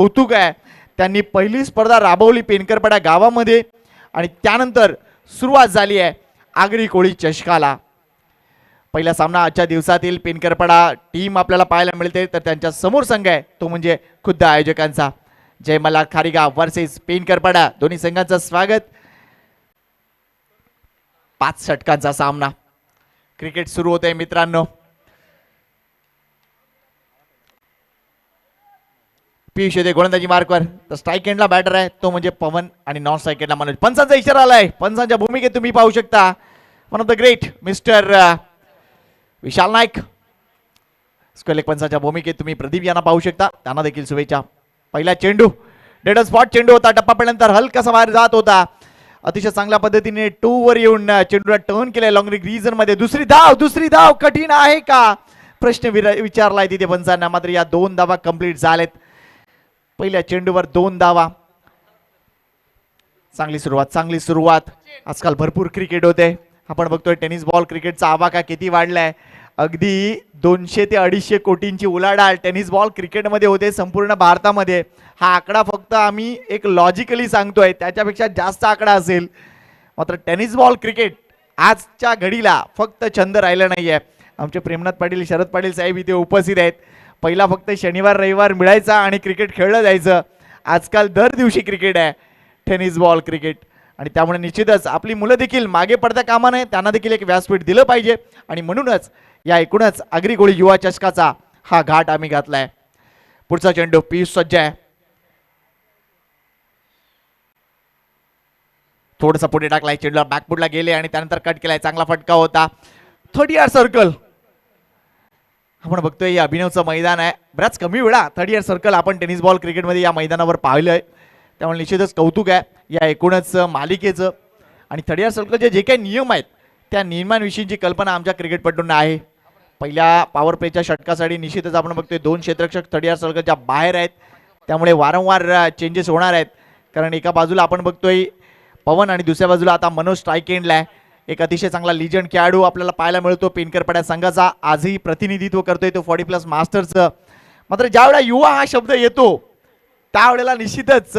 कौतुक आहे. त्यांनी पहिली स्पर्धा राबवली पेनकरपाडा गावामध्ये आणि त्यानंतर सुरुवात झाली आहे आगरी कोळी चषकाला. पहिला सामना आजच्या दिवसातील पेनकरपाडा टीम आपल्याला पाहायला मिळते, तर त्यांच्या समोर संघ आहे तो म्हणजे खुद्द आयोजकांचा जय मल्हार खारीगाव वर्सेस पेनकरपाडा. दोन्ही संघांचं स्वागत. 5 षटकांचा सामना. क्रिकेट सुरू होत आहे मित्रांनो. पियुष येते गोलंदाजी मार्कवर, तर स्ट्राईक एंडला बॅटर आहे तो म्हणजे पवन आणि नॉन स्ट्राईक एंडला मनोज. पंचांचा इशारा आलाय. पंचांच्या भूमिकेत तुम्ही पाहू शकता one of the great mister Vishal Naik. Square leg पंचांच्या भूमिकेत तुम्ही प्रदीप यांना पाहू शकता, त्यांना देखील शुभेच्छा. पहिला चेंडू डेड स्पॉट चेंडू होता. टप्पा पडल्यानंतर हलकासा बाहेर जात होता. अतिशय चांगल्या पद्धतीने 2 वर येऊन चेंडूला टर्न केलाय लॉंग रिजन मध्ये. दुसरी धाव कठीण आहे का प्रश्न विचारलाय तिथे पंचांना. मात्र या 2 धावा कंप्लीट झालेत. पहिल्या चेंडूवर 2 धावा. चांगली सुरुवात. आजकाल भरपूर क्रिकेट होते. आपण बघतोय टेनिस बॉल क्रिकेटचा आवाका किती वाढलाय. अगदी 200 ते 250 कोटींची उलाढाल टेनिस बॉल क्रिकेटमध्ये होते संपूर्ण भारतामध्ये. हा आकडा फक्त आम्ही एक लॉजिकली सांगतोय, त्याच्यापेक्षा जास्त आकडा असेल. मात्र टेनिस बॉल क्रिकेट आजच्या घडीला फक्त छंद राहिला नाहीये. आमचे प्रेमनाथ पाटील शरद पाटील साहेब इथे उपस्थित आहेत. पहिला फक्त शनिवार रविवार मिळायचा आणि क्रिकेट खेळलं जायचं. आजकाल दर दिवशी क्रिकेट आहे, टेनिस बॉल क्रिकेट. आणि त्यामुळे निश्चितच आपली मुलं देखील मागे पडता कामा नये, त्यांना देखील एक व्यासपीठ दिलं पाहिजे. आणि म्हणूनच या एकूणच आगरी कोळी युवा चषकाचा हा घाट आम्ही घातलाय. पुढचा चेंडू पियुष सज्ज आहे. थोडासा पुढे टाकलाय, चेंडूला बॅकफुटला गेले आणि त्यानंतर कट केलाय. चांगला फटका होता. 30 यार्ड सर्कल आपण बघतोय. या अभिनवचं मैदान आहे. बराच कमी वेळा 30 यार्ड सर्कल आपण टेनिस बॉल क्रिकेटमध्ये या मैदानावर पाहिलंय. त्यामुळे निश्चितच कौतुक आहे या एकूणच मालिकेचं. आणि 30 यार्ड सर्कलचे जे काही नियम आहेत त्या नियमांविषयीची कल्पना आमच्या क्रिकेटपटूंना आहे. पहिल्या पॉवर प्लेच्या षटकासाठी निश्चितच आपण बघतोय 2 क्षेत्ररक्षक 30 यार्ड सर्कलच्या बाहेर आहेत. त्यामुळे वारंवार चेंजेस होणार आहेत. कारण एका बाजूला आपण बघतोय पवन आणि दुसऱ्या बाजूला आता मनोज स्ट्राईक एंडला आहे. एक अतिशय चांगला लिजंड खेळाडू आपल्याला पाहायला मिळतो पेनकरपाडा संघाचा. आजही प्रतिनिधित्व करतोय तो 40+ मास्टर्सचं. मात्र ज्यावेळेला युवा हा शब्द येतो त्यावेळेला निश्चितच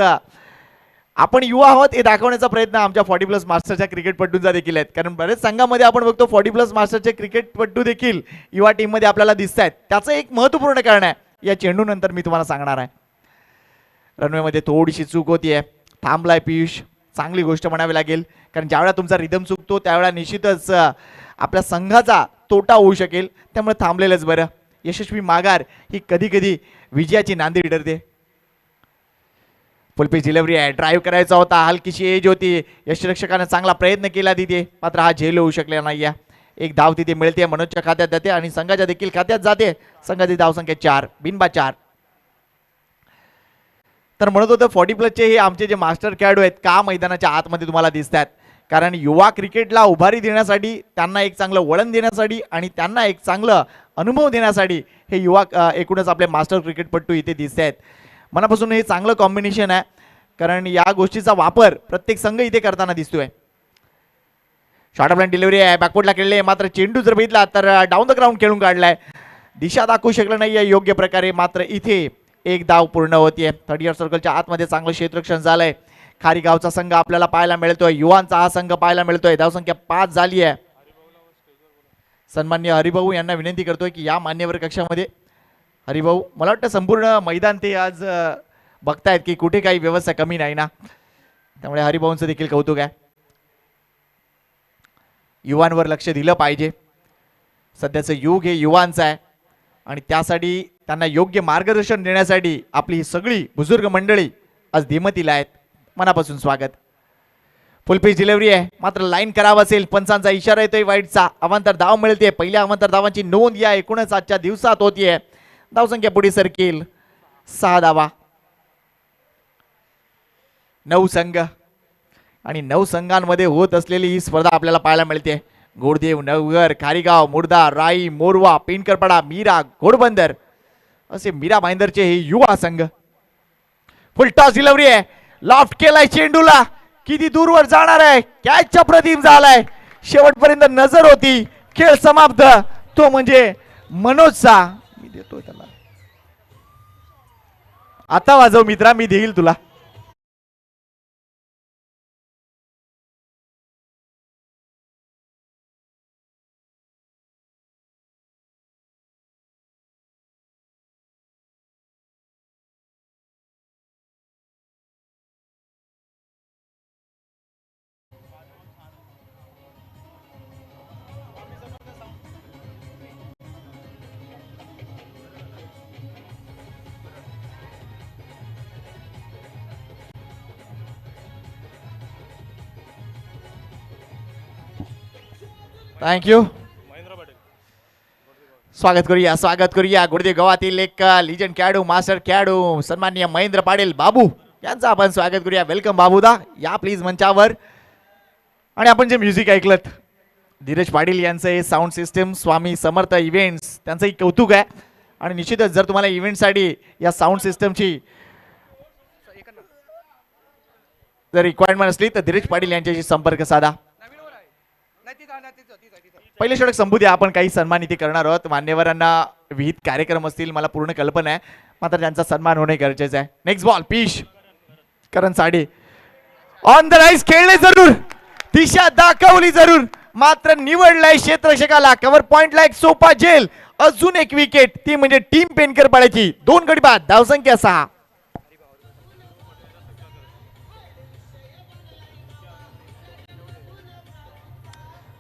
आपण युवा आहोत हे दाखवण्याचा प्रयत्न आमच्या 40+ मास्टरच्या क्रिकेटपटूंचा देखील आहेत. कारण बरेच संघामध्ये आपण बघतो 40+ मास्टरचे क्रिकेटपटू देखील युवा टीममध्ये आपल्याला दिसत आहेत. त्याचं एक महत्त्वपूर्ण कारण आहे या चेंडू नंतर मी तुम्हाला सांगणार आहे. रनवेमध्ये थोडीशी चूक होतीये. थांबलाय पियुष, चांगली गोष्ट म्हणावी लागेल. कारण ज्यावेळेला तुमचा रिदम चुकतो त्यावेळेला निश्चितच आपल्या संघाचा तोटा होऊ शकेल. त्यामुळे थांबलेलंच बरं. यशस्वी माघार ही कधी कधी विजयाची नांदी ठरते. फुलपीच डिलिव्हरी आहे. ड्राईव्ह करायचा होता, हलकीशी एज होती. यष्टिरक्षकाने चांगला प्रयत्न केला तिथे, मात्र हा झेल होऊ शकला नाही. एक धाव तिथे मिळते, मनोजच्या खात्यात जाते आणि संघाच्या देखील खात्यात जाते. संघाची धावसंख्या 4 बिनबा 4. तर म्हणत होतं 40+चे हे आमचे जे मास्टर खेळाडू आहेत का मैदानाच्या आतमध्ये तुम्हाला दिसतात. कारण युवा क्रिकेटला उभारी देण्यासाठी, त्यांना एक चांगलं वळण देण्यासाठी आणि त्यांना एक चांगलं अनुभव देण्यासाठी हे युवा एकूणच आपले मास्टर क्रिकेटपटू इथे दिसत आहेत. मनापासून हे चांगलं कॉम्बिनेशन आहे. कारण या गोष्टीचा वापर प्रत्येक संघ इथे करताना दिसतोय. शॉर्ट ऑफ डिलिव्हरी आहे, बॅकफुटला खेळले. मात्र चेंडू जर बघितला तर डाऊन द ग्राउंड खेळून काढलाय. दिशा दाखवू शकलं नाही आहे योग्य प्रकारे. मात्र इथे एक धाव पूर्ण होतीये. 30 यार्ड सर्कलच्या आतमध्ये चांगलं क्षेत्ररक्षण झालंय. खारीगावचा संघ आपल्याला पाहायला मिळतोय. युवांचा हा संघ पाहायला मिळतोय. धावसंख्या 5 झाली आहे. सन्माननीय हरिभाऊ यांना विनंती करतोय की या मान्यवर कक्षामध्ये. हरिभाऊ, मला वाटतं संपूर्ण मैदान ते आज बघतायत की कुठे काही व्यवस्था कमी नाही ना. त्यामुळे हरिभाऊंचं देखील कौतुक आहे. युवांवर लक्ष दिलं पाहिजे. सध्याचं युग हे युवांचं आहे आणि त्यासाठी त्यांना योग्य मार्गदर्शन देण्यासाठी आपली ही सगळी बुजुर्ग मंडळी आज धीमतीला आहेत. मनापासून स्वागत. फुलपीच डिलिव्हरी आहे, मात्र लाईन करावं असेल. पंचांचा इशारा येतोय वाईटचा. अवांतर धाव मिळते. पहिल्या अवांतर धावांची नोंद या एकूणच आजच्या दिवसात होतीये. धावसंख्या पुढे सरकेल 6 धावा. 9 संघ आणि 9 संघांमध्ये होत असलेली ही स्पर्धा आपल्याला पाहायला मिळते. गोडदेव, नवघर, खारीगाव, मुर्दा, राई, मोरवा, पेनकरपाडा, मीरा, घोडबंदर असे मीरा भाईंदरचे हे युवा संघ. फुल टॉस डिलिव्हरी आहे. लॉफ्ट केलाय चेंडूला. किती दूरवर जाणार आहे. कॅचचा प्रतिम झालाय. शेवटपर्यंत नजर होती. खेळ समाप्त. तो म्हणजे मनोजचा. मी देतोय त्याला. आता वाजव मित्रा, मी देईल तुला. थँक्यू. स्वागत करूया गुडदेव गावातील एक लिजंड खेळाडू, मास्टर खेळाडू सन्माननीय महेंद्र पाटील बाबू यांचं आपण स्वागत करूया. वेलकम बाबूदा, या प्लीज मंचावर. आणि आपण जे म्युझिक ऐकलत धीरज पाटील यांचं हे साऊंड सिस्टम स्वामी समर्थ इव्हेंट्स त्यांचंही कौतुक आहे. आणि निश्चितच जर तुम्हाला इव्हेंटसाठी या साऊंड सिस्टमची जर रिक्वायरमेंट असली तर धीरज पाटील यांच्याशी संपर्क साधा. पहिले षटक संपू द्या, आपण काही सन्मान इथे करणार आहोत. मान्यवरांना विविध कार्यक्रम असतील, मला पूर्ण कल्पना आहे, मात्र त्यांचा सन्मान होणे गरजेचं आहे. नेक्स्ट बॉल पीश करण साडे ऑन द राईस, खेळले जरूर, दिशा दाखवली जरूर, मात्र निवडलाय क्षेत्ररक्षकाला. कव्हर पॉइंटला एक सोपा झेल, अजून एक विकेट, ती म्हणजे टीम पेनकर पाड्याची. 2 गडी बाद, धावसंख्या 6.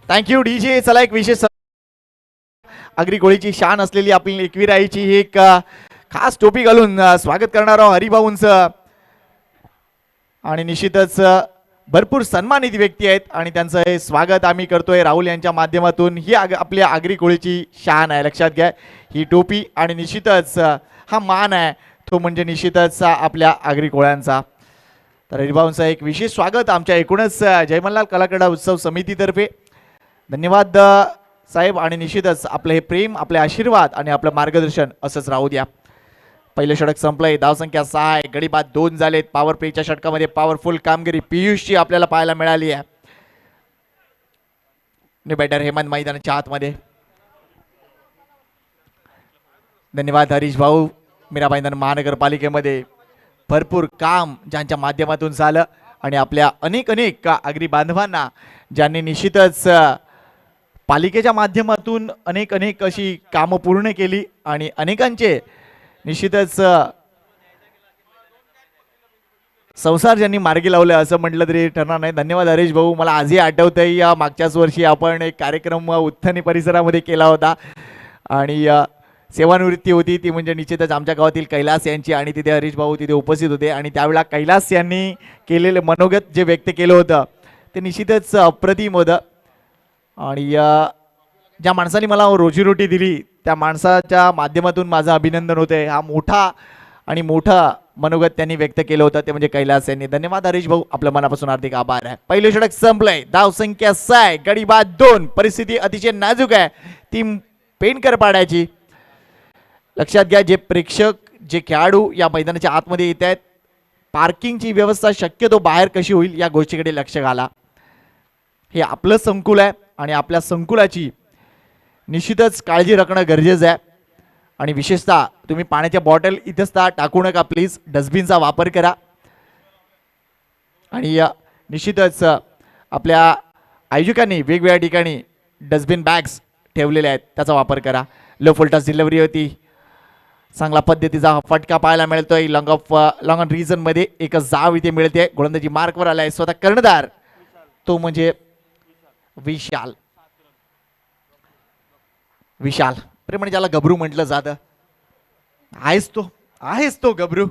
Thank you DJ. चला एक विशेष आगरी कोळीची शान असलेली आपली एकविराईची एक खास टोपी घालून स्वागत करणार आहोत हरिभाऊंचं. आणि निश्चितच भरपूर सन्मानित व्यक्ती आहेत आणि त्यांचं हे स्वागत आम्ही करतोय राहुल यांच्या माध्यमातून. ही आपल्या आगरी कोळीची शान आहे, लक्षात घ्या ही टोपी. आणि निश्चितच हा मान आहे तो म्हणजे निश्चितच आपल्या आगरी कोळ्यांचा. तर हरिभाऊंचं एक विशेष स्वागत आमच्या एकूणच जयमल्लाल कलाक्रीडा उत्सव समितीतर्फे. धन्यवाद साहेब. आणि निश्चितच आपलं हे प्रेम, आपले आशीर्वाद आणि आपलं मार्गदर्शन असंच राहू द्या. पहिलं षटक संपलंय, धावसंख्या 6 आहे, गडी बाद 2 झालेत. पॉवर प्लेच्या षटकामध्ये पॉवरफुल कामगिरी पियुषची आपल्याला पाहायला मिळाली आहे. न्यू बॅटर हेमंत मैदानाच्या आतमध्ये. धन्यवाद हरीश भाऊ. मीराबाई महानगरपालिकेमध्ये भरपूर काम ज्यांच्या माध्यमातून झालं आणि आपल्या अनेक आगरी बांधवांना ज्यांनी निश्चितच पालिकेच्या माध्यमातून अनेक अशी कामं पूर्ण केली आणि अनेकांचे निश्चितच संसार ज्यांनी मार्गी लावले असं म्हटलं तरी ठरणार नाही. धन्यवाद हरीश भाऊ. मला आजही आठवतंय या मागच्याच वर्षी आपण एक कार्यक्रम उत्थानी परिसरामध्ये केला होता आणि सेवानिवृत्ती होती ती म्हणजे निश्चितच आमच्या गावातील कैलास यांची आणि तिथे हरीश भाऊ तिथे उपस्थित होते. आणि त्यावेळेला कैलास यांनी केलेले मनोगत जे व्यक्त केलं होतं ते निश्चितच अप्रतिम होतं. आणि ज्या माणसाने मला रोजीरोटी दिली त्या माणसाच्या माध्यमातून माझं अभिनंदन होते. हा मोठा मनोगत त्यांनी व्यक्त केलं होतं ते म्हणजे कैलास यांनी. धन्यवाद हरीश भाऊ, आपल्या मनापासून हार्दिक आभार आहे. पहिलं षटक संपलंय, धावसंख्या 6, गडी बाद 2. परिस्थिती अतिशय नाजूक आहे ती पेनकर पाड्याची. लक्षात घ्या जे प्रेक्षक जे खेळाडू या मैदानाच्या आतमध्ये येत आहेत, पार्किंगची व्यवस्था शक्यतो बाहेर कशी होईल या गोष्टीकडे लक्ष घाला. हे आपलं संकुल आहे आणि आपल्या संकुलाची निश्चितच काळजी राखणं गरजेचं आहे. आणि विशेषतः तुम्ही पाण्याच्या बॉटल इथंच टाकू नका प्लीज, डस्टबिनचा वापर करा. आणि निश्चितच आपल्या आयोजकांनी वेगवेगळ्या ठिकाणी डस्टबिन बॅग्स ठेवलेल्या आहेत त्याचा वापर करा. लो फुलटॉस डिलिव्हरी होती, चांगला पद्धतीचा फटका पाहायला मिळतोय. लॉंग ऑन रिझन मध्ये एक जाव इथे मिळते. गोलंदाजी मार्कवर आलाय स्वतः कर्णधार तो म्हणजे विशाल प्रेमाने ज्याला गबरू म्हटलं जातं. आहेच तो गबरू,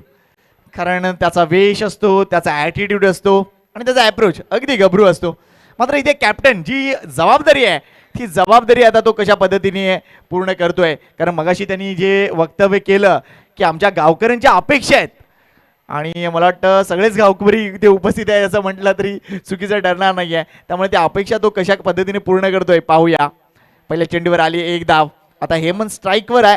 कारण त्याचा वेश असतो, त्याचा ॲटिट्यूड असतो आणि त्याचा अप्रोच अगदी गबरू असतो. मात्र इथे कॅप्टन जी जबाबदारी आहे ती जबाबदारी आता तो कशा पद्धतीने पूर्ण करतोय. कारण मगाशी त्यांनी जे वक्तव्य केलं की आमच्या गावकऱ्यांच्या अपेक्षा आहेत आणि मला वाटतं सगळेच गावकरी इथे उपस्थित आहे असं म्हटलं तरी चुकीचं ठरणार नाही आहे. त्यामुळे त्या अपेक्षा तो कशा पद्धतीने पूर्ण करतोय पाहूया. पहिल्या चेंडूवर आली एक धाव. आता हेमंत स्ट्राईकवर आहे.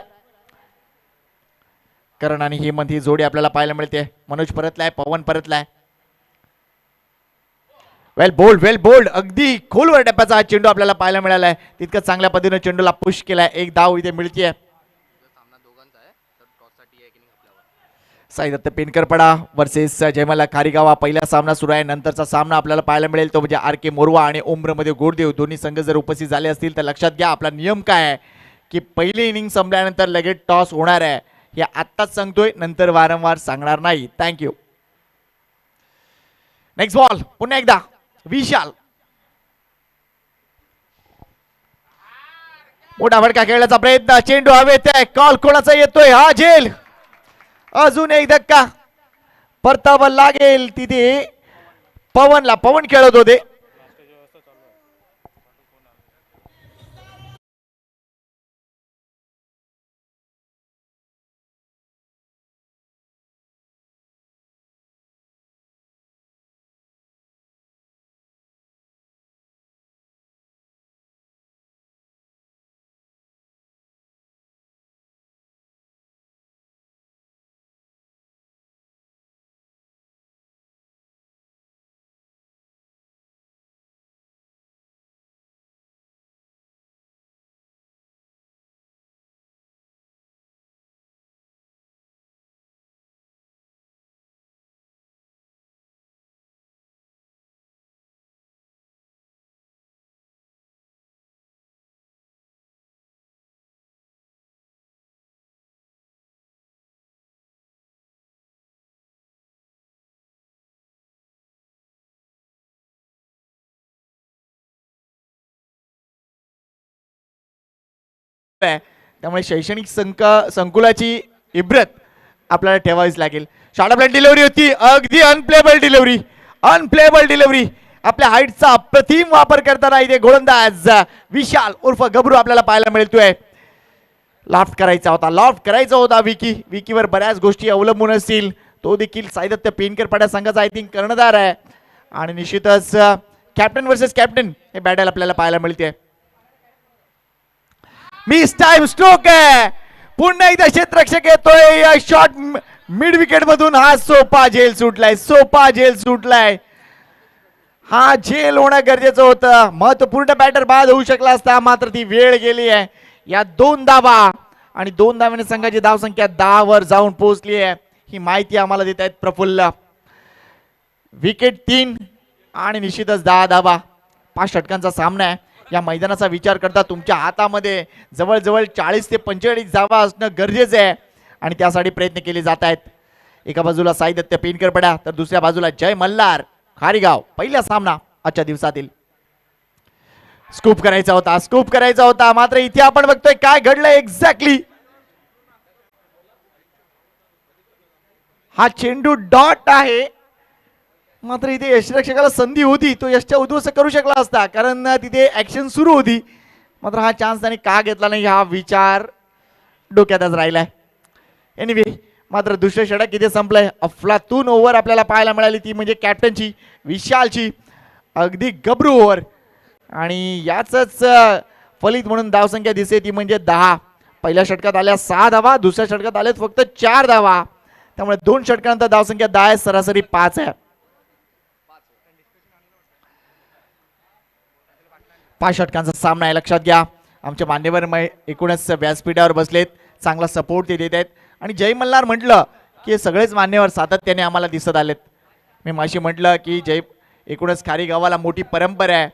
करण आणि हेमंत ही जोडी आपल्याला पाहायला मिळते. मनोज परतलाय, पवन परतलाय. वेल बोल्ड अगदी खोलवर टप्प्याचा हा चेंडू आपल्याला पाहायला मिळाला आहे. तितकं चांगल्या पद्धतीने चेंडूला पुश केलाय. एक धाव इथे मिळते. साईदत्त पेनकरपडा वर्सेस जयमला खारीगावा पहिला सामना सुरू आहे. नंतरचा सामना आपल्याला पाहायला मिळेल तो म्हणजे आर के मोरवा आणि उम्रमध्ये गोडदेव दोन्ही संघ जर उपस्थित झाले असतील तर लक्षात घ्या आपला नियम काय आहे की पहिली इनिंग संपल्यानंतर लगेच टॉस होणार आहे. हे आत्ताच सांगतोय, नंतर वारंवार सांगणार नाही. थँक्यू. नेक्स्ट बॉल पुन्हा एकदा विशाल. मोठा फटका खेळण्याचा प्रयत्न, चेंडू हवेत आहे. कॉल कोणाचा येतोय? हा झेल. अजून एक धक्का, परतावा लागेल तिथे पवनला. पवन खेळत होते. त्यामुळे शैक्षणिक संकुलाची इब्रत आपल्याला ठेवावीच लागेल. शॉर्ट प्लेट डिलिव्हरी होती, अगदी अनप्लेबल डिलिव्हरी. Unplayable delivery. आपल्या हाईटचा अप्रतिम वापर करताना इथे गोलंदाज विशाल उर्फ गबरू आपल्याला पाहायला मिळतोय. लॉफ्ट करायचा होता, लॉफ्ट करायचा होता. विकीवर बऱ्याच गोष्टी अवलंबून असतील. तो देखील साईदत्त पेनकरपडा संघाचा आय थिंक कर्णधार आहे आणि निश्चितच कॅप्टन वर्सेस कॅप्टन हे बॅटल आपल्याला पाहायला मिळते. मिस टाइम स्ट्रोक आहे. पुन्हा एकदा क्षेत्ररक्षक येतोय या शॉट मिड विकेट मधून. हा सोपा झेल सुटलाय, सोपा झेल सुटलाय. हा झेल होणं गरजेचं होतं. महत्वपूर्ण बॅटर बाद होऊ शकला असता, मात्र ती वेळ गेली आहे. या 2 धावा आणि 2 धाव्याने संघाची धावसंख्या 10 वर जाऊन पोहोचली आहे. ही माहिती आम्हाला देत आहेत प्रफुल्ल. विकेट 3 आणि निश्चितच 10 धावा. 5 षटकांचा सामना आहे. या मैदानाचा विचार करता तुमच्या हातामध्ये जवळजवळ 40 ते 45 धावा असणं गरजेचं आहे आणि त्यासाठी प्रयत्न केले जात आहेत. एका बाजूला साईदत्त पेनकरपडा तर दुसऱ्या बाजूला जय मल्हार खारीगाव. पहिला सामना आजच्या दिवसातील. स्कूप करायचा होता, स्कूप करायचा होता, मात्र इथे आपण बघतोय काय घडलंय एक्झॅक्टली. हा चेंडू डॉट आहे, मात्र इथे यष्टिरक्षकाला संधी होती, तो यशच्या उद्ध्वस्त करू शकला असता कारण तिथे ऍक्शन सुरू होती. मात्र हा चान्स त्याने का घेतला नाही हा विचार डोक्यातच राहिलाय. एनिवे मात्र दुसरे षटक इथे संपलंय. अफलातून ओव्हर आपल्याला पाहायला मिळाली, ती म्हणजे कॅप्टनची विशालची. अगदी गबरू ओव्हर आणि याच फलित म्हणून धावसंख्या दिसते ती म्हणजे 10. पहिल्या षटकात आल्या 6 धावा, दुसऱ्या षटकात आल्यात फक्त 4 धावा. त्यामुळे 2 षटकानंतर धावसंख्या 10 आहे, सरासरी 5 आहे. 5 षटकांचा सामना आहे. लक्षात घ्या आमचे मान्यवर एकूणच व्यासपीठावर बसलेत, चांगला सपोर्ट ते देत आहेत. आणि जय मल्हार म्हटलं की सगळेच मान्यवर सातत्याने आम्हाला दिसत आलेत. मी माशी म्हटलं की एकूणच खारीगावाला मोठी परंपरा आहे.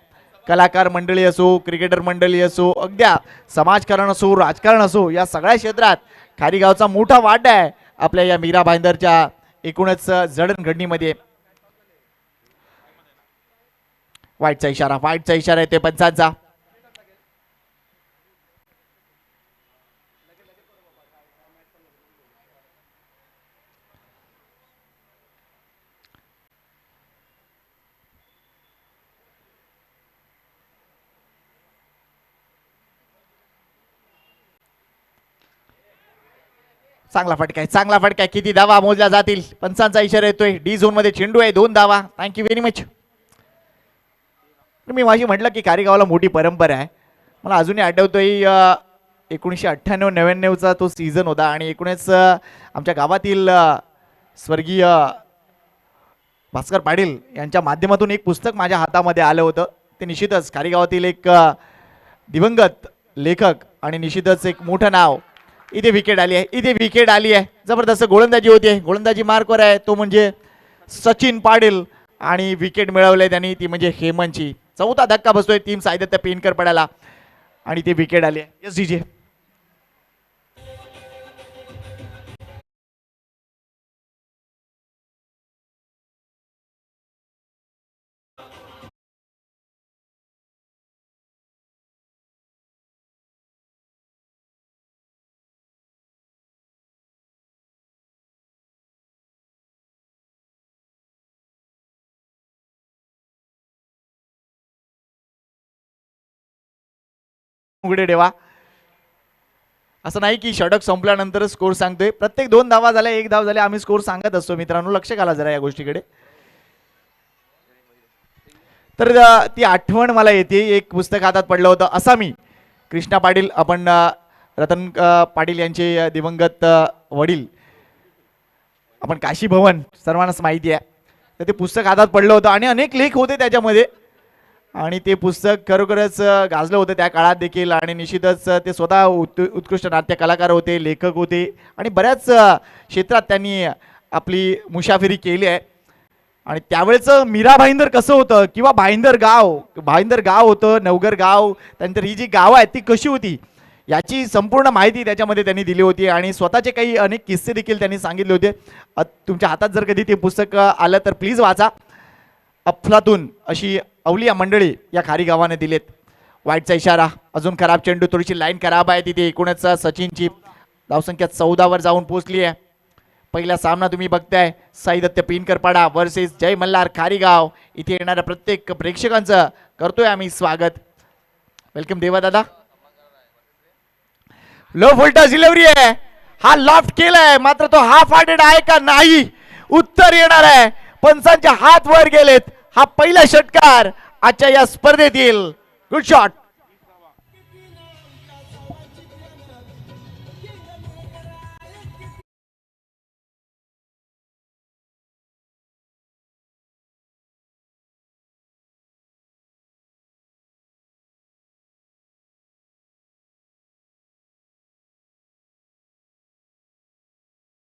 कलाकार मंडळी असो, क्रिकेटर मंडळी असो, अगद्या समाजकारण असो, राजकारण असो, या सगळ्या क्षेत्रात खारीगावचा मोठा वाटा आहे आपल्या या मीरा भाईंदरच्या एकूणच जडणघडणीमध्ये. वाईटचा इशारा, वाईटचा इशारा येते पंचांचा. चांगला फटका आहे, चांगला फटका आहे. किती धावा मोजल्या जातील? पंचांचा इशारा येतोय. डी झोन मध्ये चेंडू आहे, 2 धावा. Thank you very much. मी माझी म्हटलं की खारीगावला मोठी परंपरा आहे. मला अजूनही आठवतोय 1998-99चा तो सीझन होता आणि एकूणच आमच्या गावातील स्वर्गीय भास्कर पाटील यांच्या माध्यमातून एक पुस्तक माझ्या हातामध्ये आलं होतं. ते निश्चितच खारीगावातील एक दिवंगत लेखक आणि निश्चितच एक मोठं नाव इथे विकेट आली आहे, इथे विकेट आली आहे. जबरदस्त गोलंदाजी होते, गोलंदाजी मार्कवर आहे तो म्हणजे सचिन पाटील आणि विकेट मिळवले त्यांनी ती म्हणजे हेमंतची. चौथा धक्का बसतोय टीम सायदत्त पेनकर पडायला आणि ती विकेट आली आहे. Yes DJ. उघडे ठेवा. असं नाही की षटक संपल्यानंतर स्कोर सांगतोय, प्रत्येक 2 धावा झाल्या 1 धाव झाले आम्ही स्कोर सांगत असतो मित्रांनो, लक्ष घाला जरा या गोष्टीकडे. तर ती आठवण मला येते, एक पुस्तक हातात पडलं होतं असामी. कृष्णा पाटील आपण रतन पाटील यांचे दिवंगत वडील आपण काशी भवन सर्वांनाच माहिती आहे. तर ते पुस्तक हातात पडलं होतं आणि अनेक लेख होते त्याच्यामध्ये आणि ते पुस्तक खरोखरच गाजलं होतं त्या काळात देखील. आणि निश्चितच ते स्वतः उत्कृष्ट नाट्य कलाकार होते, लेखक होते आणि बऱ्याच क्षेत्रात त्यांनी आपली मुसाफिरी केली आहे. आणि त्यावेळेचं मीरा भाईंदर कसं होतं किंवा भाईंदर गाव होतं, नवघर गाव, त्यानंतर ही जी गावं आहेत ती कशी होती याची संपूर्ण माहिती त्याच्यामध्ये त्यांनी दिली होती आणि स्वतःचे काही अनेक किस्से देखील त्यांनी सांगितले होते. तुमच्या हातात जर कधी ते पुस्तक आलं तर प्लीज वाचा. अफलातून अशी अवलिया मंडळी या खारी गावाने दिलेत. वाईटचा इशारा, अजून खराब चेंडू, थोडीशी लाईन खराब आहे तिथे. एकूणच सचिनची धावसंख्या 14 वर जाऊन पोहोचली आहे. पहिला सामना तुम्ही बघताय साईदत्त पिनकरपाडा वर्सेस जय मल्हार खारीगाव. इथे येणाऱ्या प्रत्येक प्रेक्षकांचं करतोय आम्ही स्वागत. वेलकम देवा दादा. लो व्होल्टेज डिलिव्हरी आहे, हा लॉफ्ट केलाय मात्र तो हाफ हार्टेड आहे का नाही उत्तर येणार आहे. पंचांचे हात वर गेलेत. हा पहिला षटकार आजच्या या स्पर्धेतील. Good shot.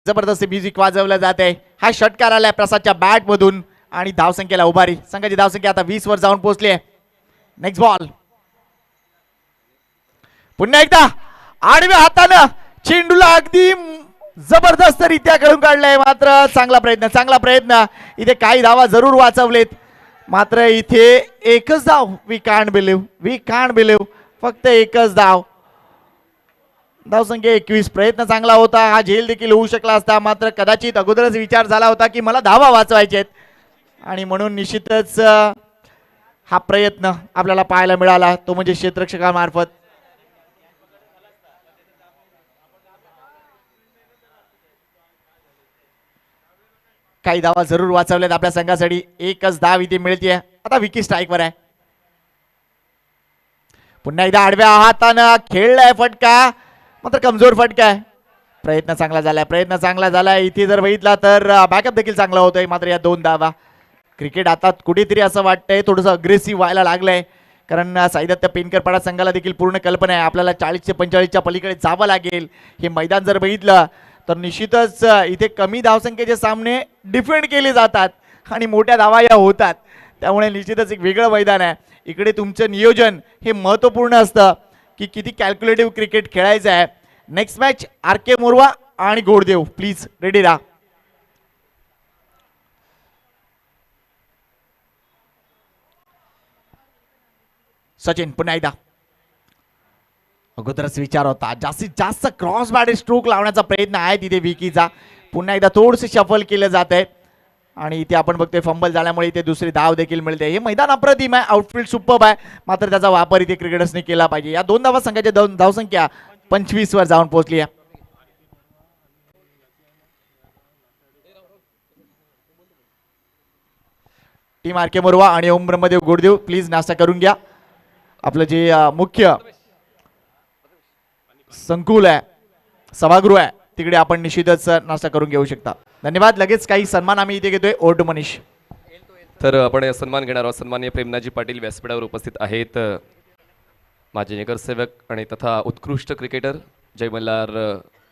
जबरदस्त म्युझिक वाजवलं जात आहे. हा षटकार आलाय प्रसादच्या बॅट मधून आणि धावसंख्येला उभारी. संघाची धावसंख्या आता 20 वर जाऊन पोहोचली आहे. Next ball. पुन्हा एकदा आडव्या हातानं चेंडूला अगदी जबरदस्त रित्या खेळून काढलाय. मात्र चांगला प्रयत्न. इथे काही धावा जरूर वाचवलेत मात्र इथे एकच धाव. वी कांट बिलीव्ह फक्त एकच धाव. धावसंख्या 21. प्रयत्न चांगला होता, हा झेल देखील होऊ शकला असता मात्र कदाचित अगोदरच विचार झाला होता की मला धावा वाचवायचे आणि म्हणून निश्चितच हा प्रयत्न आपल्याला पाहायला मिळाला तो म्हणजे क्षेत्ररक्षकामार्फत. काही धावा जरूर वाचवल्यात आपल्या संघासाठी. एकच धाव इथे मिळते. आता विकी स्ट्राईकवर आहे. पुन्हा एकदा आडव्या हातानं खेळलाय फटका मात्र कमजोर फटका आहे. प्रयत्न चांगला झालाय. इथे जर बघितला तर बॅकअप देखील चांगला होतोय मात्र या 2 धावा. क्रिकेट आता कुठेतरी असं वाटतंय थोडंसं अग्रेसिव्ह व्हायला लागलंय कारण साईदत्त पेनकरपाडा संघाला देखील पूर्ण कल्पना आहे आपल्याला 40 ते 45च्या पलीकडे जावं लागेल. हे मैदान जर बघितलं तर निश्चितच इथे कमी धावसंख्येचे सामने डिफेंड केले जातात आणि मोठ्या धावा या होतात. त्यामुळे निश्चितच एक वेगळं मैदान आहे. इकडे तुमचं नियोजन हे महत्त्वपूर्ण असतं की किती कॅल्क्युलेटिव्ह क्रिकेट खेळायचं आहे. Next match RK. मोरवा आणि गोडदेव प्लीज रेडी राहा. सचिन पुन्हा एकदा. अगोदरच विचार होता जास्तीत जास्त क्रॉस बॅट स्ट्रोक लावण्याचा प्रयत्न आहे तिथे विकीचा. पुन्हा एकदा थोडंसं शफल केलं जात आहे आणि इथे आपण बघतोय फंबल झाल्यामुळे इथे दुसरी धाव देखील मिळते. हे मैदान अप्रतिम आहे, आउटफील्ड सुपर्ब आहे मात्र त्याचा वापर इथे क्रिकेटर्सने केला पाहिजे. या 2 धावा संघाची धावसंख्या 25 वर जाऊन पोहोचली आहे. Team RK. मोरवा आणि ओम ब्रह्मदेव गोडदेव प्लीज नाश्ता करून घ्या. आपलं जे मुख्य संकुल आहे सभागृह आहे तिकडे आपण निश्चितच नाश्ता करून घेऊ शकता. धन्यवाद. लगेच काही सन्मान आम्ही इथे घेतोय. Over to Manish. तर आपण सन्मान घेणार आहोत. सन्माननीय प्रेमनाथजी पाटील व्यासपीठावर उपस्थित आहेत. माजी नगरसेवक आणि तथा उत्कृष्ट क्रिकेटर जय मल्हार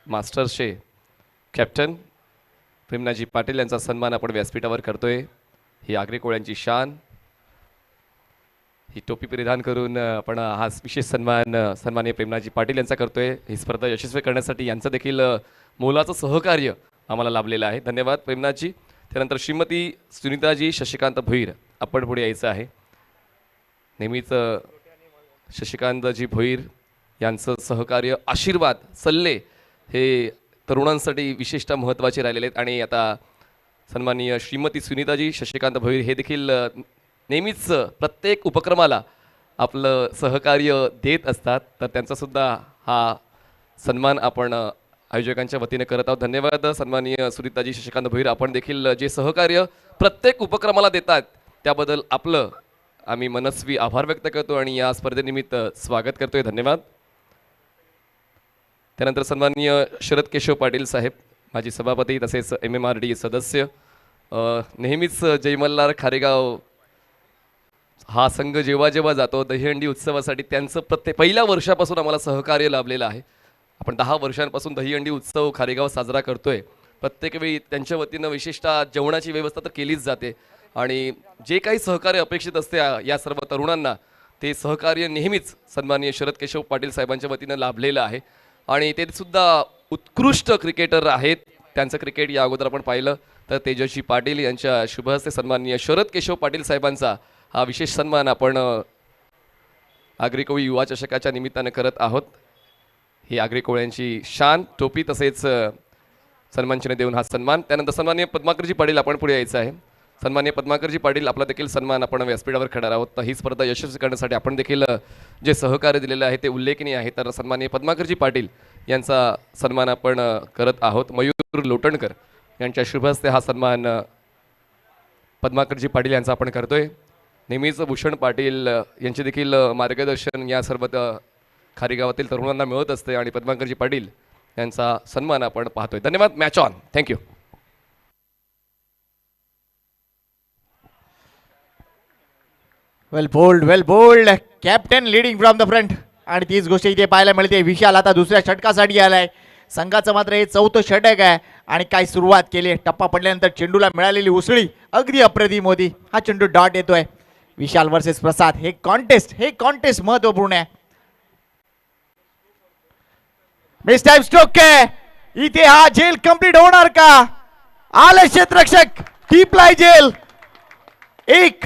मास्टर्सचे कॅप्टन प्रेमनाजी पाटील यांचा सन्मान आपण व्यासपीठावर करतोय. ही आगरी कोळ्यांची शान, ही टोपी परिधान करून आपण हा विशेष सन्मान सन्माननीय प्रेमनाजी पाटील यांचा करतोय. ही स्पर्धा यशस्वी करण्यासाठी यांचं देखील मोलाचं सहकार्य आम्हाला लाभलेलं आहे. धन्यवाद प्रेमनाथजी. त्यानंतर श्रीमती सुनीताजी शशिकांत भोईर आपण पुढे यायचं आहे. नेहमीच शशिकांतजी भोईर यांचं सहकार्य, आशीर्वाद, सल्ले हे तरुणांसाठी विशेषतः महत्त्वाचे राहिलेले आहेत. आणि आता सन्माननीय श्रीमती सुनीताजी शशिकांत भोईर हे देखील नेहमीच प्रत्येक उपक्रमाला आपलं सहकार्य देत असतात. तर त्यांचासुद्धा हा सन्मान आपण आयोजकांच्या वतीने करत आहोत. धन्यवाद सन्माननीय सुनीताजी शशिकांत भोईर. आपण देखील जे सहकार्य प्रत्येक उपक्रमाला देतात त्याबद्दल आपलं आम्ही मनस्वी आभार व्यक्त करतो आणि या स्पर्धेनिमित्त स्वागत करतोय. धन्यवाद. त्यानंतर सन्माननीय शरद केशव पाटील साहेब, माजी सभापती तसेच MMRD सदस्य, नेहमीच जय मल्हार खारेगाव हा संघ जेव्हा जेव्हा जातो दहीहंडी उत्सवासाठी त्यांचं पहिल्या वर्षापासून आम्हाला सहकार्य लाभलेलं आहे. आपण 10 वर्षांपासून दहीहंडी उत्सव खारेगाव साजरा करतोय. प्रत्येक वेळी त्यांच्या वतीनं विशेषतः जेवणाची व्यवस्था तर केलीच जाते आणि जे काही सहकार्य अपेक्षित असते या सर्व तरुणांना ते सहकार्य नेहमीच सन्माननीय शरद केशव पाटील साहेबांच्या वतीनं लाभलेलं आहे. आणि ते सुद्धा उत्कृष्ट क्रिकेटर आहेत. त्यांचं क्रिकेट या अगोदर आपण पाहिलं तर तेजस्वी पाटील यांच्या शुभ हस्ते सन्माननीय शरद केशव पाटील साहेबांचा हा विशेष सन्मान आपण आगरी कोळी युवा चषकाच्या निमित्तानं करत आहोत. ही आगरी कोळ्यांची शान, टोपी तसेच सन्मानचिन्ह देऊन हा सन्मान. त्यानंतर सन्माननीय पद्माकरजी पाटील आपण पुढे यायचं आहे. सन्माननीय पद्माकरजी पाटील आपला देखील सन्मान आपण व्यासपीठावर करणार आहोत. तर ही स्पर्धा यशस्वी करण्यासाठी आपण देखील जे सहकार्य दिलेलं आहे ते उल्लेखनीय आहे. तर सन्माननीय पद्माकरजी पाटील यांचा सन्मान आपण करत आहोत. मयूर लोटणकर यांच्या शुभ हस्ते हा सन्मान पद्माकरजी पाटील यांचा आपण करतोय. नेहमीच भूषण पाटील यांचे देखील मार्गदर्शन या सर्व खारेगावातील तरुणांना मिळत असते आणि पद्माकरजी पाटील यांचा सन्मान आपण पाहतोय. धन्यवाद. Match on. Thank you. Well bowled captain leading from the front. आणि तीच गोष्ट इथे पाहायला मिळते. विशाल आता दुसऱ्या षटकासाठी आलाय. संघाचं मात्र हे 4थं षटक आहे आणि काय सुरुवात केली. टप्पा पडल्यानंतर चेंडूला मिळालेली उसळी अगदी अप्रतिम होती. हा चेंडू डॉट येतोय. विशाल वर्सेस प्रसाद, हे कॉन्टेस्ट महत्वपूर्ण आहे. मिस टाइम स्ट्रोक आहे इथे. हा जेल कंप्लीट होणार का? आले क्षेत्ररक्षक, टिपलाय जेल, एक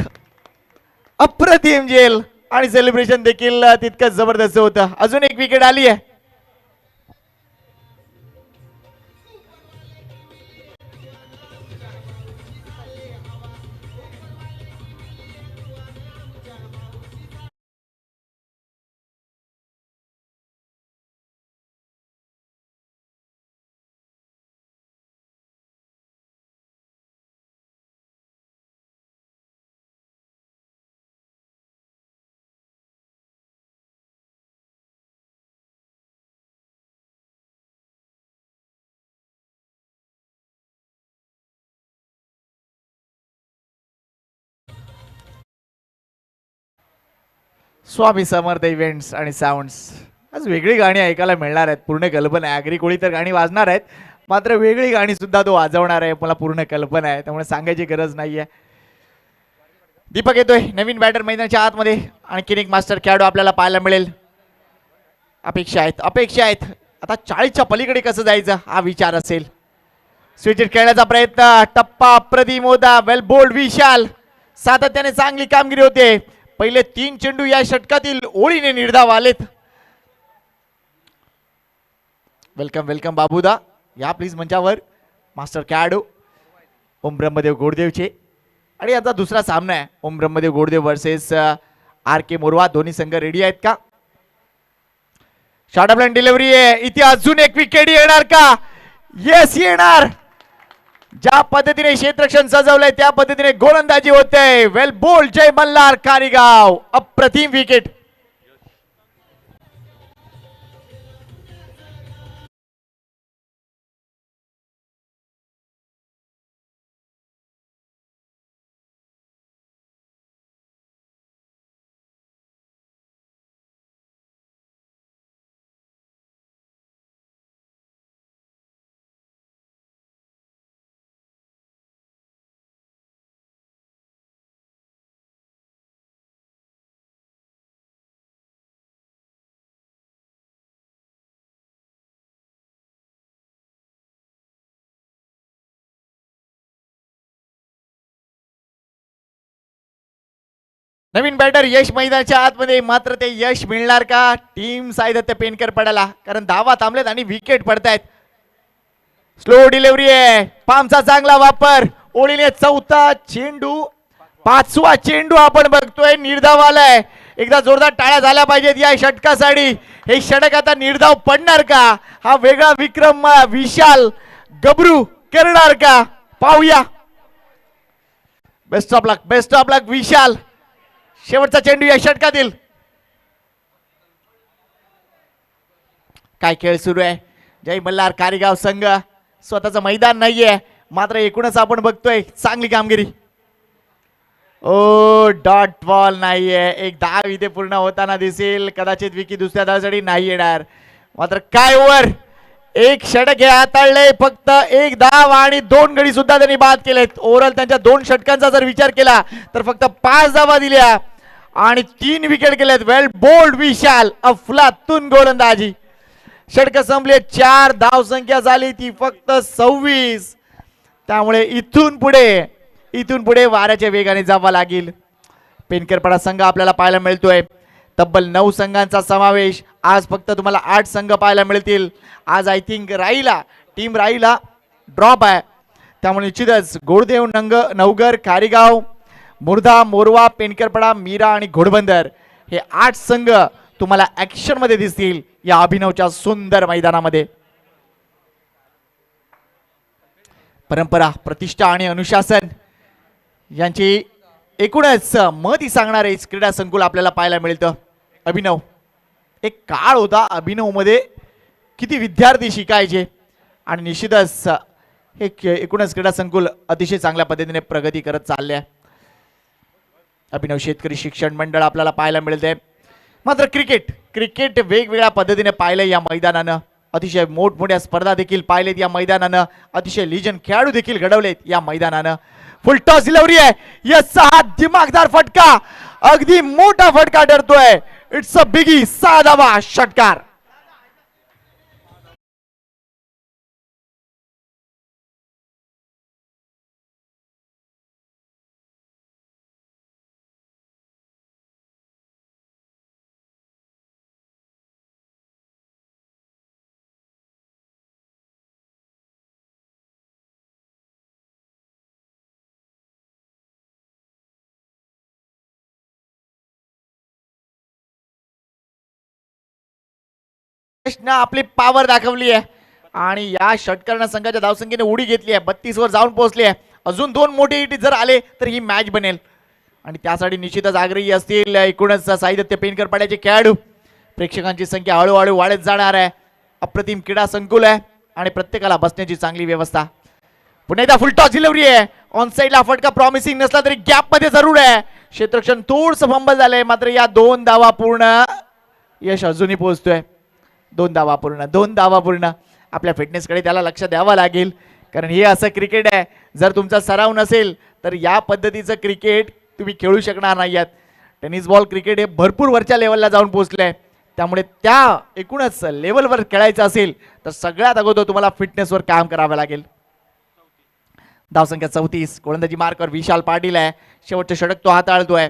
अप्रतिम जेल आणि सेलिब्रेशन देखील तितकंच जबरदस्त होतं. अजून एक विकेट आली आहे. स्वामी समर्थ इव्हेंट्स आणि साऊंड्स, आज वेगळी गाणी ऐकायला मिळणार आहेत. पूर्ण कल्पना आहे. आगरी कोळी तर गाणी वाजणार आहेत, मात्र वेगळी गाणी सुद्धा तो वाजवणार आहे. मला पूर्ण कल्पना आहे, त्यामुळे सांगायची गरज नाहीये. दीपक येतोय. नवीन बॅटर मैदानाच्या आतमध्ये. आणखीन एक मास्टर खेळाडू आपल्याला पाहायला मिळेल. अपेक्षा आहेत. आता 40च्या पलीकडे कसं जायचं हा विचार असेल. स्विच खेळण्याचा प्रयत्न, टप्पा अप्रतिम होता. वेल बोल्ड विशाल, सातत्याने चांगली कामगिरी होते. पहिले 3 चेंडू या षटकातील ओळीने निर्धाव आलेत. वेलकम बाबूदा, या प्लीज मंचावर. मास्टर खेळाडू ओम ब्रह्मदेव गोडदेवचे. आणि आता दुसरा सामना आहे ओम ब्रह्मदेव गोडदेव वर्सेस RK मोरवा. दोन्ही संघ रेडी आहेत का? शॉर्ट प्लॅन डिलिव्हरी आहे इथे. अजून एक विकेट येणार का? येस, येणार. ज्या पद्धतीने क्षेत्ररक्षण सजवलंय त्या पद्धतीने गोलंदाजी होते. वेल बोल्ड जय मल्हार खारेगाव. अप्रतिम विकेट. नवीन बॅटर यश मैदानाच्या आतमध्ये, मात्र ते यश मिळणार का टीम साईदत्त पेनकर पडाला, कारण धावा थांबलेत आणि विकेट पडतायत. स्लो डिलिव्हरी आहे, पामचा चांगला वापर, ओळीने चौथा चेंडू, पाचवा चेंडू आपण बघतोय निर्धाव आलाय. एकदा जोरदार टाळ्या झाल्या पाहिजेत या षटकासाठी. हे षटक आता निर्धाव पडणार का, हा वेगळा विक्रम विशाल गबरू करणार का, पाहूया. बेस्ट ऑफ लक विशाल. शेवटचा चेंडू या षटकातील. काय खेळ सुरू आहे. जय मल्हार कारेगाव संघ स्वतःचं मैदान नाहीये, मात्र एकूणच आपण बघतोय चांगली कामगिरी. ओ डॉट बॉल नाहीये, एक धाव इथे पूर्ण होताना दिसेल. कदाचित विकी दुसऱ्या धावासाठी नाही येणार, मात्र काय ओव्हर, एक षटक हे हाताळले. फक्त एक धाव आणि 2 गडी सुद्धा त्यांनी बाद केलेत. ओव्हरऑल त्यांच्या 2 षटकांचा जर विचार केला तर फक्त 5 धावा दिल्या आणि 3 विकेट केलेत. वेल बोल्ड विशाल, अफलातून गोलंदाजी. षटक संपले, 4 धाव संख्या झाली ती फक्त 26. त्यामुळे इथून पुढे वाऱ्याच्या वेगाने जावं लागेल. पेनकरपडा संघ आपल्याला पाहायला मिळतोय. तब्बल 9 संघांचा समावेश. आज फक्त तुम्हाला 8 संघ पाहायला मिळतील. आज आय थिंक टीम राईला ड्रॉप आहे, त्यामुळे निश्चितच गोडदेव नवगर कारेगाव मुर्धा मोरवा पेनकरपडा मीरा आणि घोडबंदर हे 8 संघ तुम्हाला ऍक्शन मध्ये दिसतील या अभिनवच्या सुंदर मैदानामध्ये. परंपरा, प्रतिष्ठा आणि अनुशासन यांची एकूणच मती सांगणारे क्रीडा संकुल आपल्याला पाहायला मिळतं. अभिनव, एक काळ होता अभिनव मध्ये किती विद्यार्थी शिकायचे आणि निश्चितच हे एकूणच क्रीडा संकुल अतिशय चांगल्या पद्धतीने प्रगती करत चालले आहे. अभिनव शेतकरी शिक्षण मंडळ आपल्याला पाहायला मिळते. मात्र क्रिकेट वेगवेगळ्या पद्धतीने पाहिलं या मैदानानं. अतिशय मोठमोठ्या स्पर्धा देखील पाहिलेत या मैदानानं. अतिशय लिजन खेळाडू देखील घडवलेत या मैदानानं. फुल टॉस डिलिव्हरी आहे, यस, हा दिमागदार फटका, अगदी मोठा फटका ठरतोय. इट्स अ बिगी, 6 धावा षटकार. ना आपली पॉवर दाखवली आहे आणि या षटकारण संघाच्या धावसंख्येने उडी घेतली आहे. 32 वर जाऊन पोहोचली आहे. अजून 2 मोठे हिट जर आले तर ही मॅच बनेल आणि त्यासाठी निश्चितच आग्रही असतील एकूणच साईदत्त पेनकर पाड्याचे खेळाडू. प्रेक्षकांची संख्या हळूहळू वाढत जाणार आहे. अप्रतिम क्रीडा संकुल आहे आणि प्रत्येकाला बसण्याची चांगली व्यवस्था. पुन्हा एकदा फुलटॉस डिलिव्हरी आहे. ऑन साईडला फटका प्रॉमिसिंग नसला तरी गॅप मध्ये जरूर आहे. क्षेत्ररक्षण थोडंसं फंबल झालंय, मात्र या 2 धावा पूर्ण. यश अजूनही पोहोचतोय. 2 धावा पूर्ण. आपल्या फिटनेसकडे त्याला लक्ष द्यावं लागेल, कारण हे असं क्रिकेट आहे, जर तुमचा सराव नसेल तर या पद्धतीचं क्रिकेट तुम्ही खेळू शकणार नाही आहात. टेनिस बॉल क्रिकेट हे भरपूर वरच्या लेवलला जाऊन पोहोचलंय, त्यामुळे त्या एकूणच लेवलवर खेळायचं असेल तर सगळ्यात अगोदर तुम्हाला फिटनेसवर काम करावं लागेल. धावसंख्या 34. गोलंदाजी मार्कवर विशाल पाटील आहे. शेवटचे षटक तो हाताळतोय.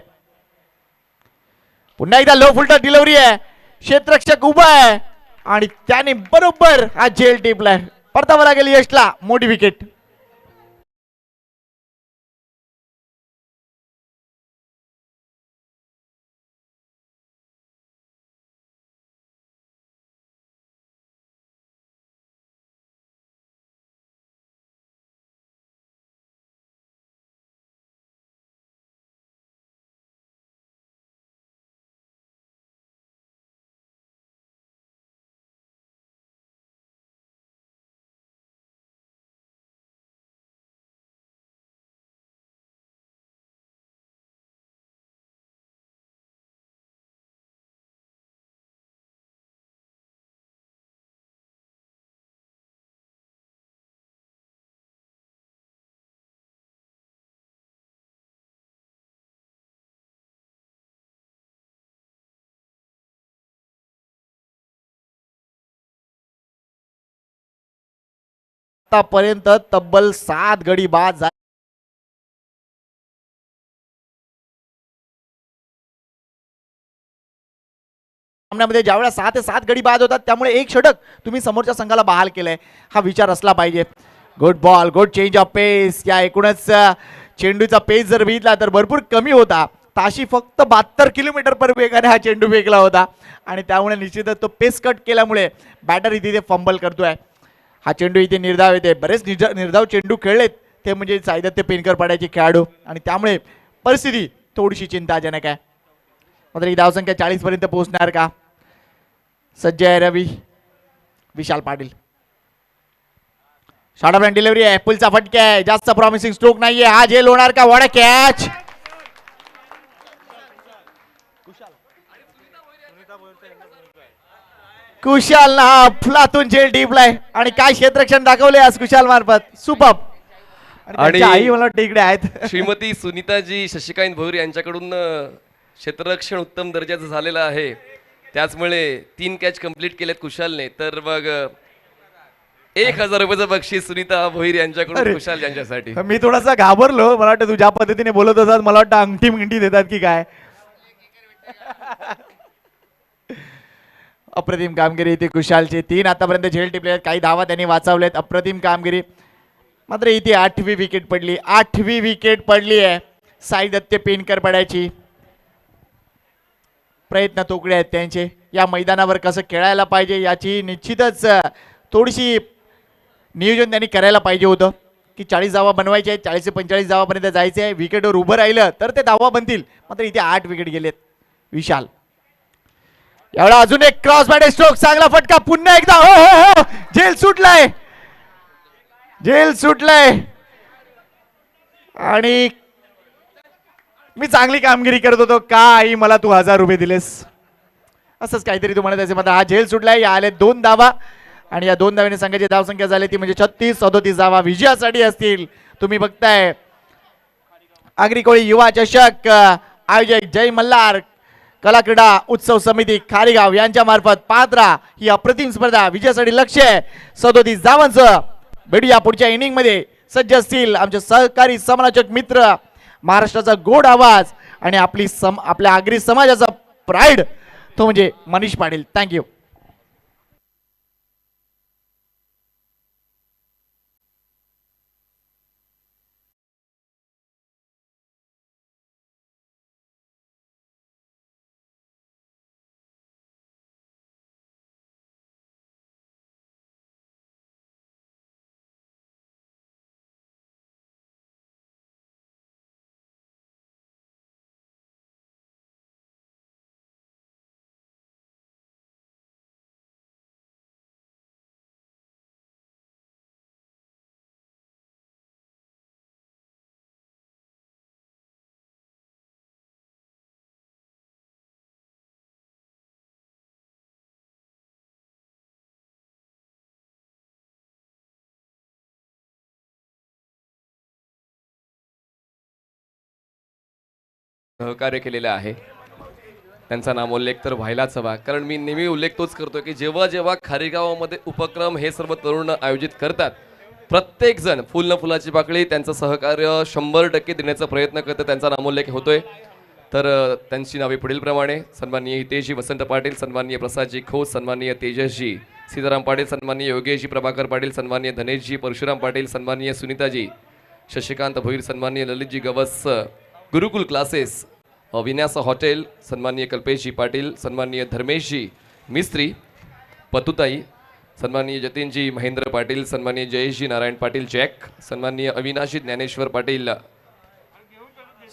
पुन्हा एकदा लो फुलटॉस डिलिव्हरी आहे. क्षेत्ररक्षक उभा आहे आणि त्याने बरोबर हा झेल टिपलाय. परतावा लागेल यशला. मोठी विकेट. आतापर्यंत तब्बल 7 गडी बाद सामन्यामध्ये ज्यावेळेला 6 ते 7 गडी बाद होतात त्यामुळे एक षटक तुम्ही समोरच्या संघाला बहाल केलंय, हा विचार असला पाहिजे. Good ball, good change of pace. या एकूणच चेंडूचा पेस जर बघितला तर भरपूर कमी होता. ताशी फक्त 72 किलोमीटर पर वेगाने हा चेंडू फेकला होता आणि त्यामुळे निश्चितच तो पेस कट केल्यामुळे बॅटर इथे फंबल करतोय. हा चेंडू इथे निर्धाव येते. बरेच निर्धाव चेंडू खेळलेत ते म्हणजे साईदत्य पेनकर पाड्याचे खेळाडू आणि त्यामुळे परिस्थिती थोडीशी चिंताजनक आहे. मात्र ही धावसंख्या 40 पर्यंत पोहोचणार का? सज्ज आहे रवी. Vishal Patil short of delivery आहे, पुलचा फटका आहे, जास्त प्रॉमिसिंग स्ट्रोक नाहीये. हा झेल होणार का? वडा कॅच. कुशाल ना फुलातून झेल टिपलाय आणि काय क्षेत्ररक्षण दाखवले आज कुशाल मार्फत. सुपर. आणि आई मला वाटतं इकडे आहेत. श्रीमती सुनीताजी शशिकांत भोईर यांच्याकडून क्षेत्ररक्षण उत्तम दर्जाचं झालेलं आहे, त्याचमुळे 3 कॅच कंप्लीट केलेत कुशालने. तर मग 1000 रुपयाचं बक्षीस सुनीता भोईर यांच्याकडून कुशाल यांच्यासाठी. मी थोडासा घाबरलो, मला वाटतं तू ज्या पद्धतीने बोलत होतास मला वाटतं अंगठी मिंगठी देतात की काय. अप्रतिम कामगिरी इथे कुशालची. 3 आतापर्यंत झेल टिपले, काही धावा त्यांनी वाचवलेत. अप्रतिम कामगिरी. मात्र इथे 8वी विकेट पडली. 8वी विकेट पडली आहे साईदत्य पेनकर पडायची. प्रयत्न तोकडे आहेत त्यांचे. या मैदानावर कसं खेळायला पाहिजे याची निश्चितच थोडीशी नियोजन त्यांनी करायला पाहिजे होतं की 40 धावा बनवायचे आहेत, 40 ते 45 धावापर्यंत जायचे आहे. विकेटवर उभं राहिलं तर ते धावा बनतील. मात्र इथे 8 विकेट गेलेत. विशाल एवढा अजून एक क्रॉस बॅट स्ट्रोक, चांगला फटका पुन्हा एकदा. हो हो हो, झेल सुटलाय, झेल सुटलाय. आणि मी चांगली कामगिरी करत होतो का आई मला तू 1000 रुपये दिलेस, असंच काहीतरी तू म्हणत असेल. मात्र हा झेल सुटलाय. या आले 2 धावा आणि या 2 धावेने संघाची धावसंख्या झाली ती म्हणजे 36-37 धावा विजयासाठी असतील. तुम्ही बघताय आगरी कोळी युवा चषक आयोजक जय मल्हार कला क्रीडा उत्सव समिती खारीगाव यांच्या मार्फत पात्रा ही अप्रतिम स्पर्धा विजयासाठी लक्ष्य आहे. 37 धावांचं. भेटूया पुढच्या इनिंग मध्ये. सज्ज असतील आमचे सहकारी समालोचक मित्र, महाराष्ट्राचा गोड आवाज आणि आपल्या आगरी समाजाचा प्राईड तो म्हणजे मनीष पाटील. थँक्यू. सहकार्य केलेलं आहे त्यांचा नामोल्लेख तर व्हायलाच हवा. कारण मी नेहमी उल्लेख तोच करतो की जेव्हा जेव्हा खारीगावामध्ये उपक्रम हे सर्व तरुण आयोजित करतात, प्रत्येक जण फुल न फुलाची पाकळी त्यांचं सहकार्य 100% देण्याचा प्रयत्न करतं. त्यांचा नामोल्लेख होतोय. तर त्यांची नावे पुढीलप्रमाणे: सन्माननीय हितेशजी वसंत पाटील, सन्माननीय प्रसादजी खोस, सन्माननीय तेजसजी सीताराम पाटील, सन्माननीय योगेशजी प्रभाकर पाटील, सन्माननीय धनेशजी परशुराम पाटील, सन्माननीय सुनीताजी शशिकांत भोईर, सन्माननीय ललितजी गवस गुरुकुल क्लासेस विन्यास हॉटेल, सन्माननीय कल्पेशजी पाटील, सन्माननीय धर्मेशजी मिस्त्री पतुताई, सन्माननीय जतीनजी महेंद्र पाटील, सन्माननीय जयेशजी नारायण पाटील जॅक, सन्माननीय अविनाशी ज्ञानेश्वर पाटील,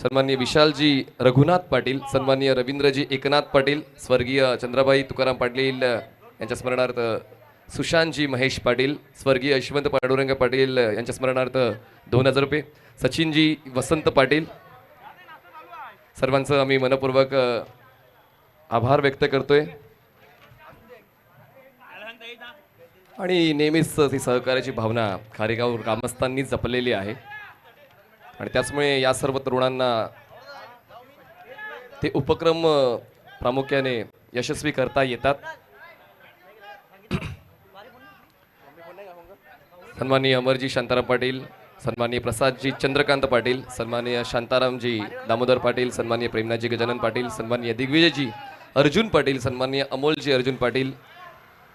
सन्माननीय विशालजी रघुनाथ पाटील, सन्माननीय रवींद्रजी एकनाथ पाटील, स्वर्गीय चंद्राबाई तुकाराम पाटील यांच्या स्मरणार्थ सुशांतजी महेश पाटील, स्वर्गीय यशवंत पांडुरंग पाटील यांच्या स्मरणार्थ 2000 रुपये, सचिनजी वसंत पाटील. सर्वांचं आम्ही मनपूर्वक आभार व्यक्त करतोय. आणि नेहमीच ती सहकार्याची भावना खारेगाव ग्रामस्थांनी जपलेली आहे आणि त्याचमुळे या सर्व तरुणांना ते उपक्रम प्रामुख्याने यशस्वी करता येतात. सन्माननीय अमरजी शांताराम पाटील, सन्माननीय प्रसादजी चंद्रकांत पाटील, सन्माननीय शांतारामजी दामोदर पाटील, सन्माननीय प्रेमनाथजी गजानन पाटील, सन्माननीय दिग्विजयजी अर्जुन पाटील, सन्माननीय अमोलजी अर्जुन पाटील,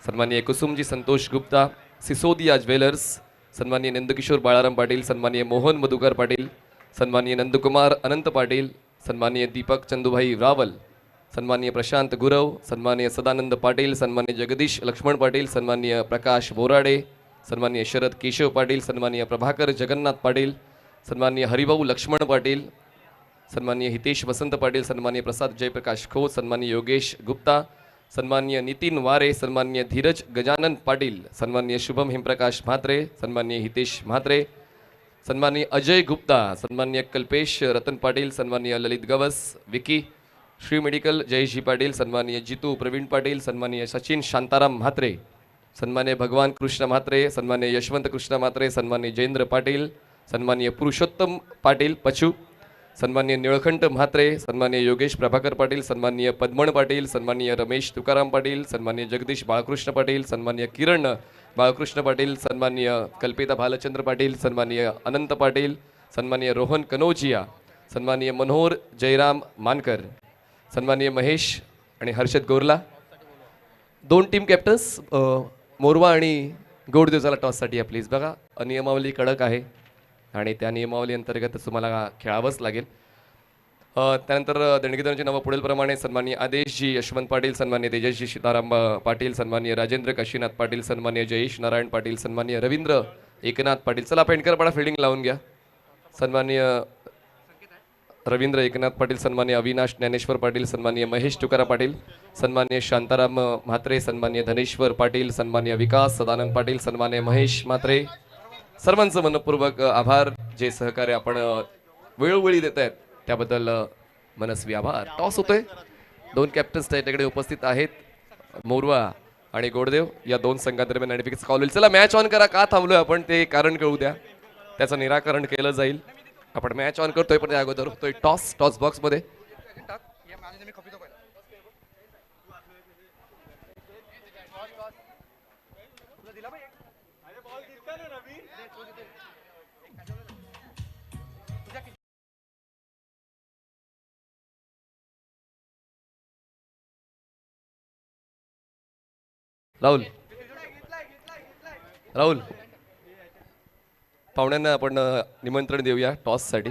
सन्माननीय कुसुमजी संतोष गुप्ता, सिसोदिया ज्वेलर्स, सन्माननीय नंदकिशोर बाळाराम पाटील, सन्माननीय मोहन मधुकर पाटील, सन्माननीय नंदकुमार अनंत पाटील, सन्माननीय दीपक चंदुभाई रावल, सन्माननीय प्रशांत गुरव, सन्माननीय सदानंद पाटील, सन्माननीय जगदीश लक्ष्मण पाटील, सन्माननीय प्रकाश बोराडे, सन्माननीय शरद केशव पाटील, सन्माननीय प्रभाकर जगन्नाथ पाटील, सन्माननीय हरिभाऊ लक्ष्मण पाटील, सन्माननीय हितेश वसंत पाटील, सन्माननीय प्रसाद जयप्रकाश खोत, सन्माननीय योगेश गुप्ता, सन्माननीय नितीन वारे, सन्माननीय धीरज गजानन पाटील, सन्माननीय शुभम हिमप्रकाश म्हात्रे, सन्माननीय हितेश म्हात्रे, सन्माननीय अजय गुप्ता, सन्माननीय कल्पेश रतन पाटील, सन्माननीय ललित गवस विकी, श्री मेडिकल जयेशजी पाटील, सन्माननीय जितू प्रवीण पाटील, सन्माननीय सचिन शांताराम म्हात्रे, सन्माननीय भगवान कृष्ण म्हात्रे, सन्माननीय यशवंत कृष्ण म्हात्रे, सन्माननीय जयेंद्र पाटील, सन्माननीय पुरुषोत्तम पाटील पचू, सन्माननीय निळकंठ म्हात्रे, सन्माननीय योगेश प्रभाकर पाटील, सन्माननीय पद्मण पाटील, सन्माननीय रमेश तुकाराम पाटील, सन्माननीय जगदीश बाळकृष्ण पाटील, सन्माननीय किरण बाळकृष्ण पाटील, सन्माननीय कल्पिता भालचंद्र पाटील, सन्माननीय अनंत पाटील, सन्माननीय रोहन कनौजिया, सन्माननीय मनोहर जयराम मानकर, सन्माननीय महेश आणि हर्षद गोरला. दोन टीम कॅप्टन्स मोरवा आणि गोडदेव चला टॉससाठी या प्लीज. बघा नियमावली कडक आहे आणि त्या नियमावली अंतर्गत तुम्हाला खेळावंच लागेल. त्यानंतर देणगीदारांची नावं पुढीलप्रमाणे: सन्माननीय आदेशजी यशवंत पाटील, सन्माननीय तेजसजी सीताराम पाटील, सन्माननीय राजेंद्र काशीनाथ पाटील, सन्माननीय जयेश नारायण पाटील, सन्माननीय रवींद्र एकनाथ पाटील. चला पेंडकरपाडा फिल्डिंग लावून घ्या. सन्माननीय रवींद्र एकनाथ पाटील, सन्माननीय अविनाश ज्ञानेश्वर पाटील, सन्माननीय महेश तुकाराम पाटील, सन्माननीय शांताराम म्हात्रे, सन्माननीय धनेश्वर पाटील, सन्माननीय विकास सदानंद पाटील, सन्माननीय महेश म्हात्रे. सर्वांचं मनपूर्वक आभार. जे सहकार्य आपण वेळोवेळी देत आहेत त्याबद्दल मनस्वी आभार. टॉस होतोय. दोन कॅप्टन्स त्याच्याकडे उपस्थित आहेत. मोरवा आणि गोडदेव या दोन संघांदरम्यान नोटिफिकेशन कॉल होईल. चला मॅच ऑन करा. का थांबलोय आपण ते कारण कळू द्या. त्याचं निराकरण केलं जाईल. आपण मॅच ऑन करतोय पण त्या अगोदर होतोय टॉस. टॉस बॉक्स मध्ये राहुल राहुल पाहुण्यांना आपण निमंत्रण देऊया टॉससाठी.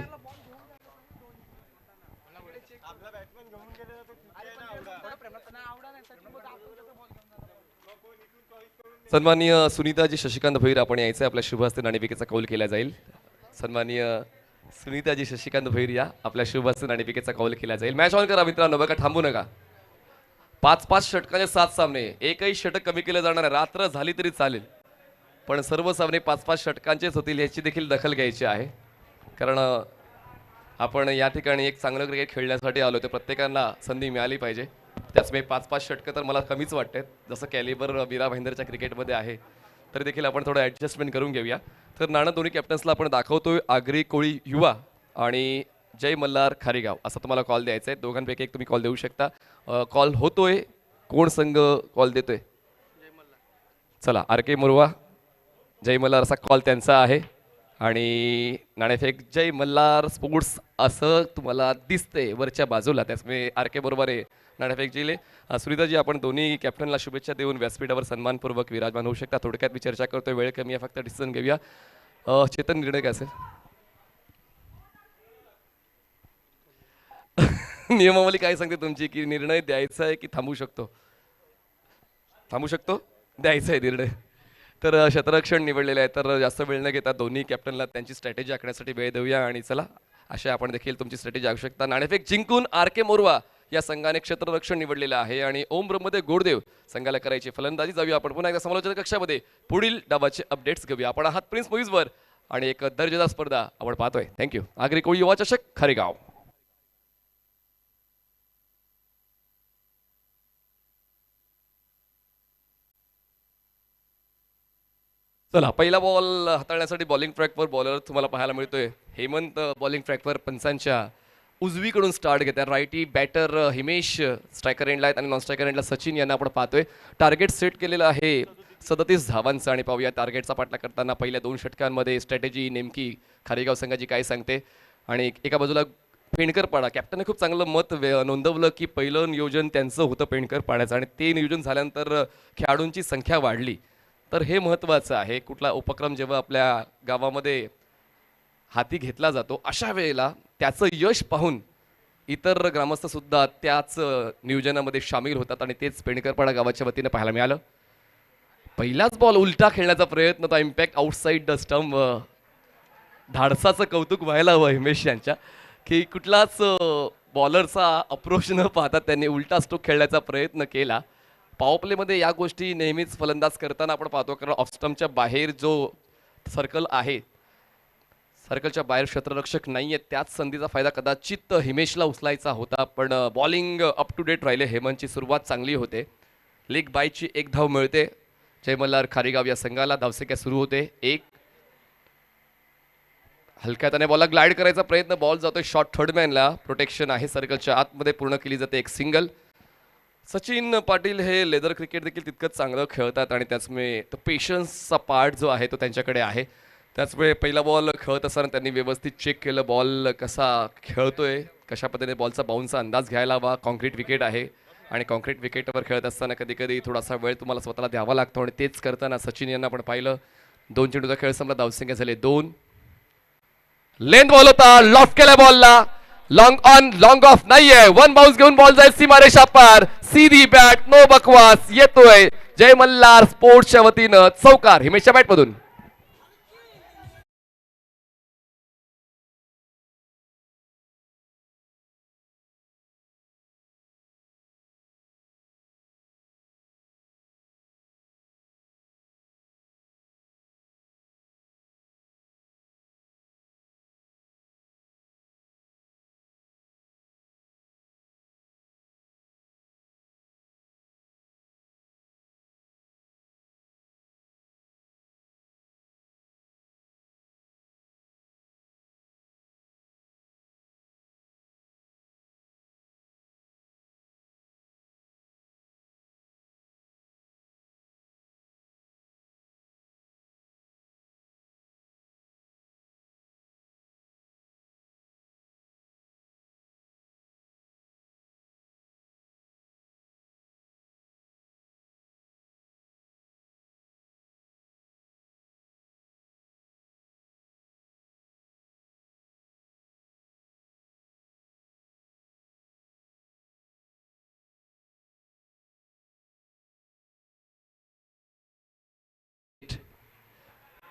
सन्माननीय सुनीताजी शशिकांत भैर आपण यायचं. आपल्या शुभ हस्ते नाणेफेकीचा कौल केला जाईल. सन्माननीय सुनीताजी शशिकांत भैर या. आपल्या शुभ हस्ते नाणेफेकीचा कौल केला जाईल. मॅच ऑन करा मित्रांनो. बघा थांबू नका. 5-5 षटकांचे 7 सामने. एकही षटक कमी केलं जाणार आहे. रात्र झाली तरी चालेल पण सर्व सामने 5-5 षटकांचेच होतील याची देखील दखल घ्यायची आहे. कारण आपण या ठिकाणी एक चांगलं क्रिकेट खेळण्यासाठी आलो तर प्रत्येकाला संधी मिळाली पाहिजे. त्याचमुळे 5-5 षटकं तर मला कमीच वाटतात. जसं कॅलिबर वीरा महेंद्रच्या क्रिकेटमध्ये आहे तरी देखील आपण थोडं ॲडजस्टमेंट करून घेऊया. तर नाणं दोन्ही कॅप्टन्सला आपण दाखवतोय. आगरी कोळी युवा आणि जय मल्हार खारेगाव असा तुम्हाला कॉल द्यायचा आहे. दोघांपैकी एक तुम्ही कॉल देऊ शकता. कॉल होतोय. कोण संघ कॉल देतोय? चला RK मोरवा जय मल्हार असा कॉल त्यांचा आहे आणि नाणेफेक जय मल्हार स्पोर्ट्स असं तुम्हाला दिसतंय वरच्या बाजूला. त्याचमुळे RK बरोबर आहे नाणेफेक जिले. सुनीताजी आपण दोन्ही कॅप्टनला शुभेच्छा देऊन व्यासपीठावर सन्मानपूर्वक विराजमान होऊ शकता. थोडक्यात मी चर्चा करतोय. वेळ कमी आहे. फक्त डिसिजन घेऊया. चेतन निर्णय काय असेल? नियमावली काय सांगते तुमची की निर्णय द्यायचा आहे की थांबू शकतो? थांबू शकतो. द्यायचा आहे निर्णय. तर क्षेत्ररक्षण निवडलेले आहे. तर जास्त वेळ न घेता दोन्ही कॅप्टनला त्यांची स्ट्रॅटेजी आखण्यासाठी वेळ देऊया आणि चला अशा आपण देखील तुमची स्ट्रॅटेजी आखू शकता. नाणेफेक जिंकून RK मोरवा या संघाने क्षेत्ररक्षण निवडलेलं आहे आणि ओम ब्रह्मदेव गोडदेव संघाला करायची फलंदाजी. जाऊया आपण पुन्हा एकदा समालोचन कक्षामध्ये. पुढील डावाचे अपडेट्स घेऊया. आपण आहात प्रिन्स मूव्हीजवर आणि एक दर्जेदार स्पर्धा आपण पाहतोय. थँक्यू. आगरी कोळी युवा चषक खारेगाव. चला पहिला बॉल हाताळण्यासाठी बॉलिंग ट्रॅकवर बॉलर तुम्हाला पाहायला मिळतोय. हेमंत बॉलिंग ट्रॅकवर पंचांच्या उजवीकडून स्टार्ट घेतात. रायटी बॅटर हिमेश स्ट्रायकर एंडला आहेत आणि नॉन स्ट्रायकर एंडला सचिन यांना आपण पाहतोय. टार्गेट सेट केलेलं आहे 37 धावांचं आणि पाहूया टार्गेटचा पाठलाग करताना पहिल्या 2 षटकांमध्ये स्ट्रॅटेजी नेमकी खारेगाव संघाची काय सांगते. आणि एका बाजूला पेंडकरपाडा कॅप्टनने खूप चांगलं मत नोंदवलं की पहिलं नियोजन त्यांचं होतं पेंडकरपाड्याचं आणि ते नियोजन झाल्यानंतर खेळाडूंची संख्या वाढली. तर हे महत्त्वाचं आहे. कुठला उपक्रम जेव्हा आपल्या गावामध्ये हाती घेतला जातो अशा वेळेला त्याचं यश पाहून इतर ग्रामस्थ सुद्धा त्याच नियोजनामध्ये सामील होतात आणि तेच पेंडकरपाडा गावाच्या वतीनं पाहायला मिळालं. पहिलाच बॉल उलटा खेळण्याचा प्रयत्न होता. Impact outside the stump. धाडसाचं कौतुक व्हायला हवं हिमेश यांच्या की कुठलाच बॉलरचा अप्रोच न पाहता त्यांनी उलटा स्ट्रोक खेळण्याचा प्रयत्न केला. पॉवर प्लेमध्ये या गोष्टी नेहमीच फलंदाज करताना आपण पाहतो कारण ऑफ स्टंपच्या बाहेर जो सर्कल आहे सर्कलच्या बाहेर क्षेत्ररक्षक नाही आहे. त्याच संधीचा फायदा कदाचित हिमेशला उचलायचा होता पण बॉलिंग अप टू डेट राहिले. हेमंतची सुरुवात चांगली होते. लेग बायची एक धाव मिळते जय मल्हार खारेगाव या संघाला. धावसंख्या सुरू होते एक. हलक्या त्याने बॉलला ग्लाइड करायचा प्रयत्न. बॉल जातोय शॉर्ट थर्डमॅनला. प्रोटेक्शन आहे सर्कलच्या आतमध्ये पूर्ण केली जाते एक सिंगल. सचिन पाटील हे लेदर क्रिकेट देखील तितकंच चांगलं खेळतात आणि त्याचमुळे तो पेशन्सचा पार्ट जो आहे तो त्यांच्याकडे आहे. त्याचमुळे पहिला बॉल खेळत असताना त्यांनी व्यवस्थित चेक केलं बॉल कसा खेळतोय, कशा पद्धतीने बॉलचा बाउन्सचा अंदाज घ्यायला हवा. कॉन्क्रीट विकेट आहे आणि कॉन्क्रीट विकेटवर खेळत असताना कधी कधी थोडासा वेळ तुम्हाला स्वतःला द्यावा लागतो आणि तेच करताना सचिन यांना आपण पाहिलं. 2 चेंडूचा खेळ संपला. धावसंख्या झाले 2. लेंथ बॉल होता. लॉफ्ट केला बॉलला. लॉंग ऑन लॉंग ऑफ नाहीये. 1 बाउन्स घेऊन बॉल जाईल सीमारेषा पार. सीधी बॅट नो बकवास. येतोय जय मल्हार स्पोर्ट्सच्या वतीनं चौकार हिमेशच्या बॅटमधून.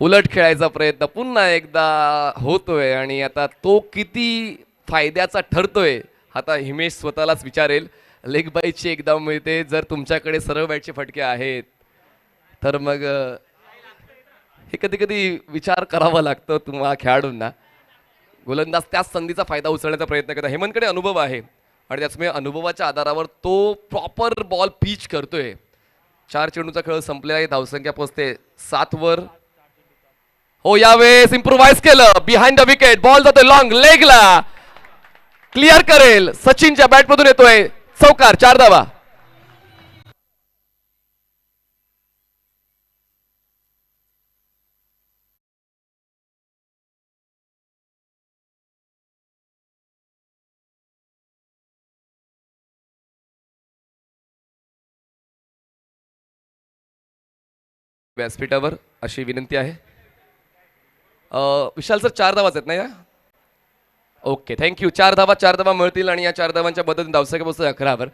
उलट खेळायचा प्रयत्न पुन्हा एकदा होतोय आणि आता तो किती फायद्याचा ठरतोय आता हिमेश स्वतःलाच विचारेल. लेग बाईची एकदा मिळते. जर तुमच्याकडे सरळ बॅटचे फटके आहेत तर मग हे कधी कधी विचार करावा लागतो तुम्हाला खेळाडूंना. गोलंदाज त्याच संधीचा फायदा उचलण्याचा प्रयत्न करतात. हेमंतकडे अनुभव आहे आणि त्याचमुळे अनुभवाच्या आधारावर तो प्रॉपर बॉल पिच करतोय. 4 चेंडूचा खेळ संपलेला आहे. धावसंख्या पोहोचते 7 वर. हो यावेळेस इम्प्रोव्हाइज केलं. बिहाइंड द विकेट बॉल जातोय लॉंग लेगला. क्लिअर करेल. सचिनच्या बॅटमधून येतोय चौकार. 4 धावा. व्यासपीठावर अशी विनंती आहे. विशाल सर 4 धावाच आहेत ना या. Okay thank you. 4 धावा मिळतील आणि या 4 धावांच्या मदतीने धावसंख्या पोहोचते 11 वर.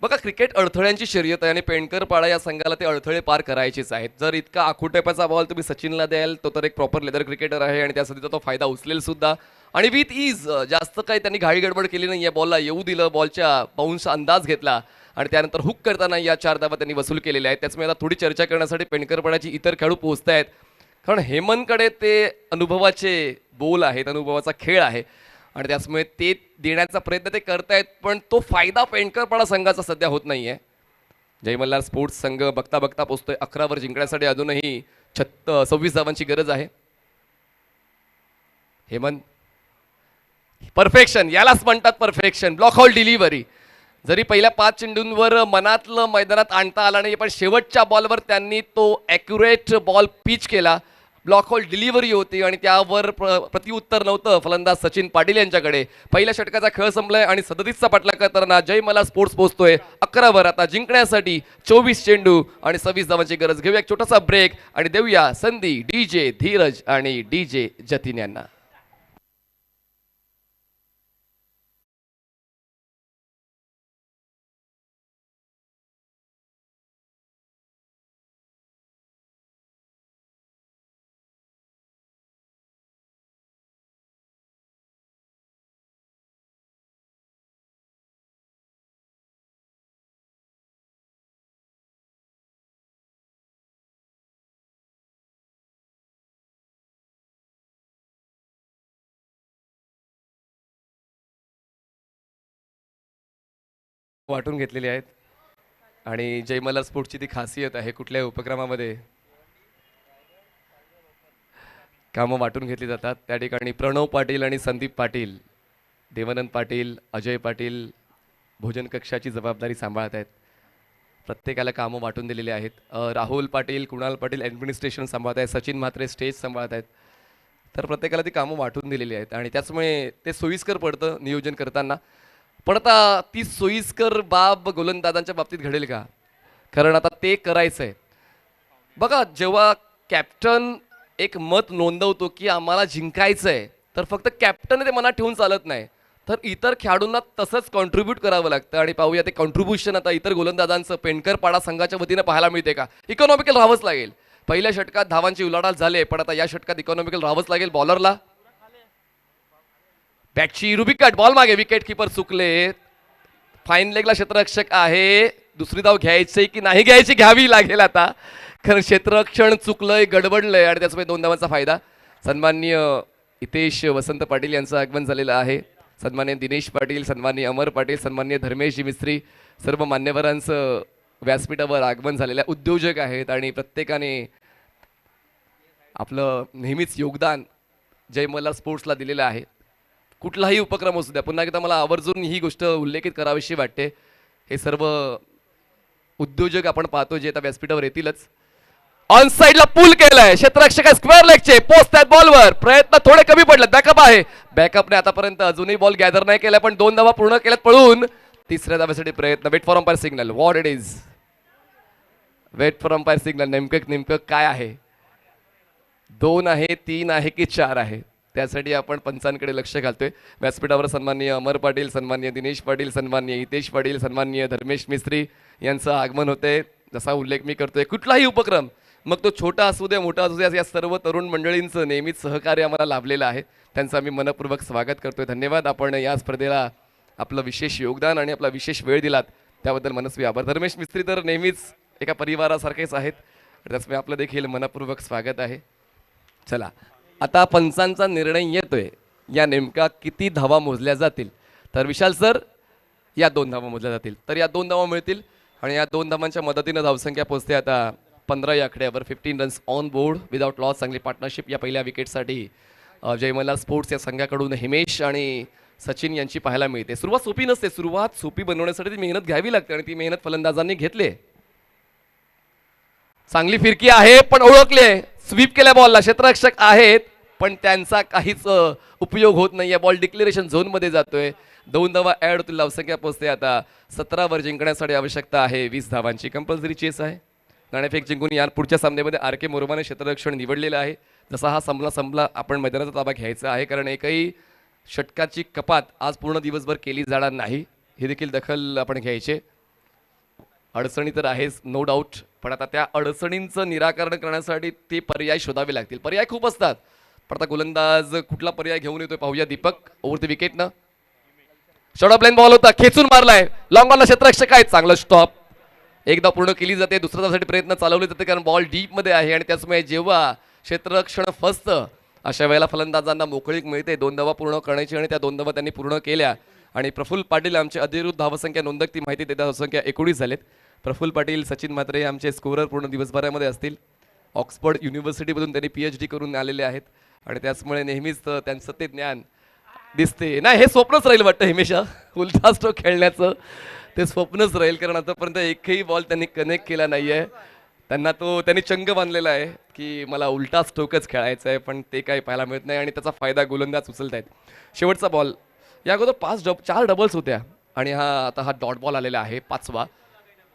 बघा क्रिकेट अडथळ्यांची शर्यत आहे आणि पेंडकरपाडा या संघाला ते अडथळे पार करायचेच आहेत. जर इतका आखूटेपाचा बॉल तुम्ही सचिनला द्याल तो तर एक प्रॉपर लेदर क्रिकेटर आहे आणि त्यासाठी तो फायदा उचलेल सुद्धा आणि विथ इज. जास्त काही त्यांनी घाई गडबड केली नाही. या बॉलला येऊ दिलं. बॉलच्या बाउन्सचा अंदाज घेतला आणि त्यानंतर हुक करताना या 4 धावा त्यांनी वसूल केलेल्या आहेत. त्याचमुळे आता थोडी चर्चा करण्यासाठी पेंडकरपाड्याची इतर खेळाडू पोहोचत आहेत कारण हेमंतकडे ते अनुभवाचे बोल आहेत. अनुभवाचा खेळ आहे आणि त्याचमुळे ते देण्याचा प्रयत्न ते करतायत पण तो फायदा पेंडकरपाडा संघाचा सध्या होत नाहीये. जय मल्हार स्पोर्ट्स संघ बघता बघता पोहोचतोय 11 वर. जिंकण्यासाठी अजूनही 26 धावांची गरज आहे. हेमंत परफेक्शन यालाच म्हणतात परफेक्शन. Block hole delivery. जरी पहिल्या 5 चेंडूंवर मनातलं मैदानात आणता आला नाही पण शेवटच्या बॉलवर त्यांनी तो ॲक्युरेट बॉल पिच केला. ब्लॉक होल डिलिव्हरी होती आणि त्यावर प्रतिउत्तर नव्हतं फलंदाज सचिन पाटील यांच्याकडे. पहिल्या षटकाचा खेळ संपलाय आणि 37चा पाठलाग करताना जय मला स्पोर्ट्स पोहोचतोय 11 आता जिंकण्यासाठी 24 चेंडू आणि 26 धावांची गरज. घेऊया एक छोटासा ब्रेक आणि देऊया संधी DJ धीरज आणि DJ जतीन यांना. वाटून घेतलेली आहेत आणि जय मल्हार स्पोर्ट्सची ती खासियत आहे, कुठल्याही उपक्रमामध्ये कामं वाटून घेतली जातात. त्या ठिकाणी प्रणव पाटील आणि संदीप पाटील, देवानंद पाटील, अजय पाटील भोजन कक्षाची जबाबदारी सांभाळत आहेत. प्रत्येकाला कामं वाटून दिलेली आहेत. राहुल पाटील, कुणाल पाटील ॲडमिनिस्ट्रेशन सांभाळत आहेत, सचिन म्हात्रे स्टेज सांभाळत आहेत. तर प्रत्येकाला ती कामं वाटून दिलेली आहेत आणि त्याचमुळे ते सोयीस्कर पडतं नियोजन करताना. पण आता ती सोयीस्कर बाब गोलंदाजांच्या बाबतीत घडेल का? कारण आता ते करायचं आहे. बघा, जेव्हा कॅप्टन एक मत नोंदवतो की आम्हाला जिंकायचं आहे, तर फक्त कॅप्टन ते मनात ठेवून चालत नाही, तर इतर खेळाडूंना तसंच कॉन्ट्रीब्यूट करावं लागतं. आणि पाहूया ते कॉन्ट्रीब्युशन आता इतर गोलंदाजांचं पेंडकर पाडा संघाच्या वतीनं पाहायला मिळते का? इकॉनॉमिकल राहावंच लागेल. पहिल्या षटकात धावांची उलाढाल झाले, पण आता या षटकात इकॉनॉमिकल राहावंच लागेल. बॉलरला बॅटची रुबिकट बॉल मागे, विकेट किपर चुकले. फाईन लेगला क्षेत्ररक्षक आहे. दुसरी धाव घ्यायची की नाही घ्यायची, घ्यावी लागेल आता, कारण क्षेत्ररक्षण चुकलंय, गडबडलंय आणि त्याचमुळे 2 धावांचा फायदा. सन्माननीय हितेश वसंत पाटील यांचं आगमन झालेलं आहे. सन्माननीय दिनेश पाटील, सन्माननीय अमर पाटील, सन्माननीय धर्मेशजी मिस्त्री, सर्व मान्यवरांचं व्यासपीठावर आगमन झालेलं आहे. उद्योजक आहेत आणि प्रत्येकाने आपलं नेहमीच योगदान जय मल्हार स्पोर्ट्सला दिलेलं आहे. कुठलाही उपक्रम असू द्या, पुन्हा एकदा मला आवर्जून ही गोष्ट उल्लेखित करावीशी वाटते. हे सर्व उद्योजक आपण पाहतो जे आता व्यासपीठावर येतीलच. ऑन साइडला पूल केलाय, क्षेत्ररक्षक स्क्वेअर लेगचे पोस्ट आहेत बॉलवर. प्रयत्न थोडे कमी पडले, बॅकअप आहे. बॅकअपने आतापर्यंत अजूनही बॉल गॅदर नाही केला, पण 2 धावा पूर्ण केल्यात पळून. तिसऱ्या धाव्यासाठी प्रयत्न. Wait for umpire signal. What it is, wait for umpire signal. नेमकं काय आहे? 2 आहे, 3 आहे की 4 आहे? त्यासाठी आपण पंचांकडे लक्ष घालतोय. व्यासपीठावर सन्माननीय अमर पाटील, सन्माननीय दिनेश पाटील, सन्माननीय हितेश पाटील, सन्माननीय धर्मेश मिस्त्री यांचं आगमन होते. जसा उल्लेख मी करतोय, कुठलाही उपक्रम, मग तो छोटा असू द्या मोठा असू द्या, या सर्व तरुण मंडळींचं नेहमीच सहकार्य आम्हाला लाभलेलं आहे. त्यांचं आम्ही मनपूर्वक स्वागत करतोय. धन्यवाद. आपण या स्पर्धेला आपलं विशेष योगदान आणि आपला विशेष वेळ दिलात त्याबद्दल मनस्वी आभार. धर्मेश मिस्त्री तर नेहमीच एका परिवारासारखेच आहेत, त्याचमुळे आपलं देखील मनपूर्वक स्वागत आहे. चला, आता पंचांचा निर्णय येतोय. या नेमका किती धावा मोजल्या जातील? तर विशाल सर, या 2 धावा मोजल्या जातील. तर या 2 धावा मिळतील आणि या 2 धावांच्या मदतीनं धावसंख्या पोहोचते आता 15 या आकड्यावर. 15 runs on board without loss. चांगली पार्टनरशिप या पहिल्या विकेटसाठी जय मल्हार स्पोर्ट्स या संघाकडून हिमेश आणि सचिन यांची पाहायला मिळते. सुरुवात सोपी नसते, सुरुवात सोपी बनवण्यासाठी ती मेहनत घ्यावी लागते आणि ती मेहनत फलंदाजांनी घेतली. चांगली फिरकी आहे पण ओळखले, स्वीप केल्या बॉलला. क्षेत्ररक्षक आहेत पण त्यांचा काहीच उपयोग होत नाहीये. बॉल डिक्लेरेशन झोनमध्ये जातोय. 2 धावा ॲड होतील. धावसंख्या पोहोचते आता 17 वर. जिंकण्यासाठी आवश्यकता आहे 20 धावांची. कंपल्सरी चेस आहे. नाणेफेक जिंकून या पुढच्या सामन्यामध्ये RK मोरमाने क्षेत्ररक्षण निवडलेलं आहे. जसा हा संपला आपण मैदानाचा ताबा घ्यायचा आहे, कारण एकही षटकाची कपात आज पूर्ण दिवसभर केली जाणार नाही. ही देखील दखल आपण घ्यायचे. अडचणी तर आहेच नो डाऊट, पण आता त्या अडचणींचं निराकरण करण्यासाठी ते पर्याय शोधावे लागतील. पर्याय खूप असतात, पण आता गोलंदाज कुठला पर्याय घेऊन येतोय पाहूया. दीपक ओव्हर द विकेटनं शॉर्ट ऑफ लाईन बॉल होता, खेचून मारलाय. लॉंग बॉलला क्षेत्ररक्षक आहे. चांगलं स्टॉप. एकदा पूर्ण केली जाते. दुसऱ्या धावासाठी प्रयत्न चालवले जाते, कारण बॉल डीप मध्ये आहे आणि त्याचमुळे जेव्हा क्षेत्ररक्षण फसतं अशा वेळेला फलंदाजांना मोकळीक मिळते 2 धावा पूर्ण करण्याची आणि त्या 2 धावा त्यांनी पूर्ण केल्या. आणि प्रफुल्ल पाटील आमचे अधिकृत धावसंख्या नोंदक ती माहिती देतात. धावसंख्या 19 झालेत. प्रफुल्ल पाटील, सचिन म्हात्रे आमचे स्कोरर पूर्ण दिवसभरामध्ये असतील. ऑक्सफर्ड युनिव्हर्सिटीमधून त्यांनी PhD करून आलेले आहेत आणि त्याचमुळे नेहमीच त्यांचं ते ज्ञान दिसते. नाही, हे स्वप्नच राहील वाटतं हिमेशा, उलटा स्ट्रोक खेळण्याचं ते स्वप्नच राहील, कारण आतापर्यंत एकही बॉल त्यांनी कनेक्ट केला नाहीये. त्यांनी चंग बांधलेला आहे की मला उलटा स्ट्रोकच खेळायचा आहे, पण ते काही पाहायला मिळत नाही आणि त्याचा फायदा गोलंदाज उचलत आहेत. शेवटचा बॉल, या अगोदर 4 डबल्स होत्या आणि आता हा डॉट बॉल आलेला आहे 5वा.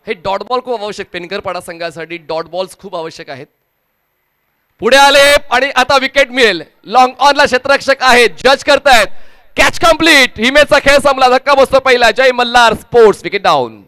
हे डॉट बॉल खूप आवश्यक, पेनकरपाडा संघासाठी डॉट बॉल्स खूप आवश्यक आहेत. पुढे आले आणि आता विकेट मिळेल. लॉंग ऑनला क्षेत्ररक्षक आहेत, जज करतायत. Catch complete. हिमेचा खेळ संपला, धक्का बसतो पहिला. जय मल्हार स्पोर्ट्स, विकेट डाऊन.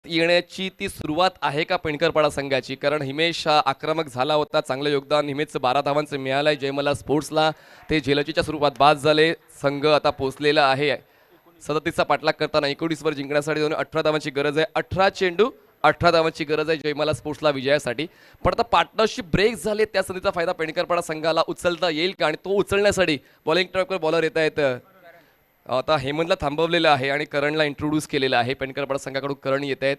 येण्याची ती सुरुवात आहे का पेणकरपाडा संघाची? कारण हिमेश हा आक्रमक झाला होता, चांगलं योगदान हिमेशचं 12 धावांचं मिळालंय जयमल्हार स्पोर्ट्सला. ते झेलचीच्या स्वरूपात बाद झाले. संघ आता पोहोचलेला आहे 37चा पाठलाग करताना 19 वर जिंकण्यासाठी 18 धावांची गरज आहे. 18 चेंडू 18 धावांची गरज आहे जयमल्हार स्पोर्ट्सला विजयासाठी. पण आता पार्टनरशिप ब्रेक झाले, त्या संधीचा फायदा पेणकरपाडा संघाला उचलता येईल का? आणि तो उचलण्यासाठी बॉलिंग ट्रॅकवर बॉलर येत आहेत. आता हेमंतला थांबवलेलं आहे आणि करणला इंट्रोड्यूस केलेलं आहे. पेणकरपाडा संघाकडून करण येत आहेत.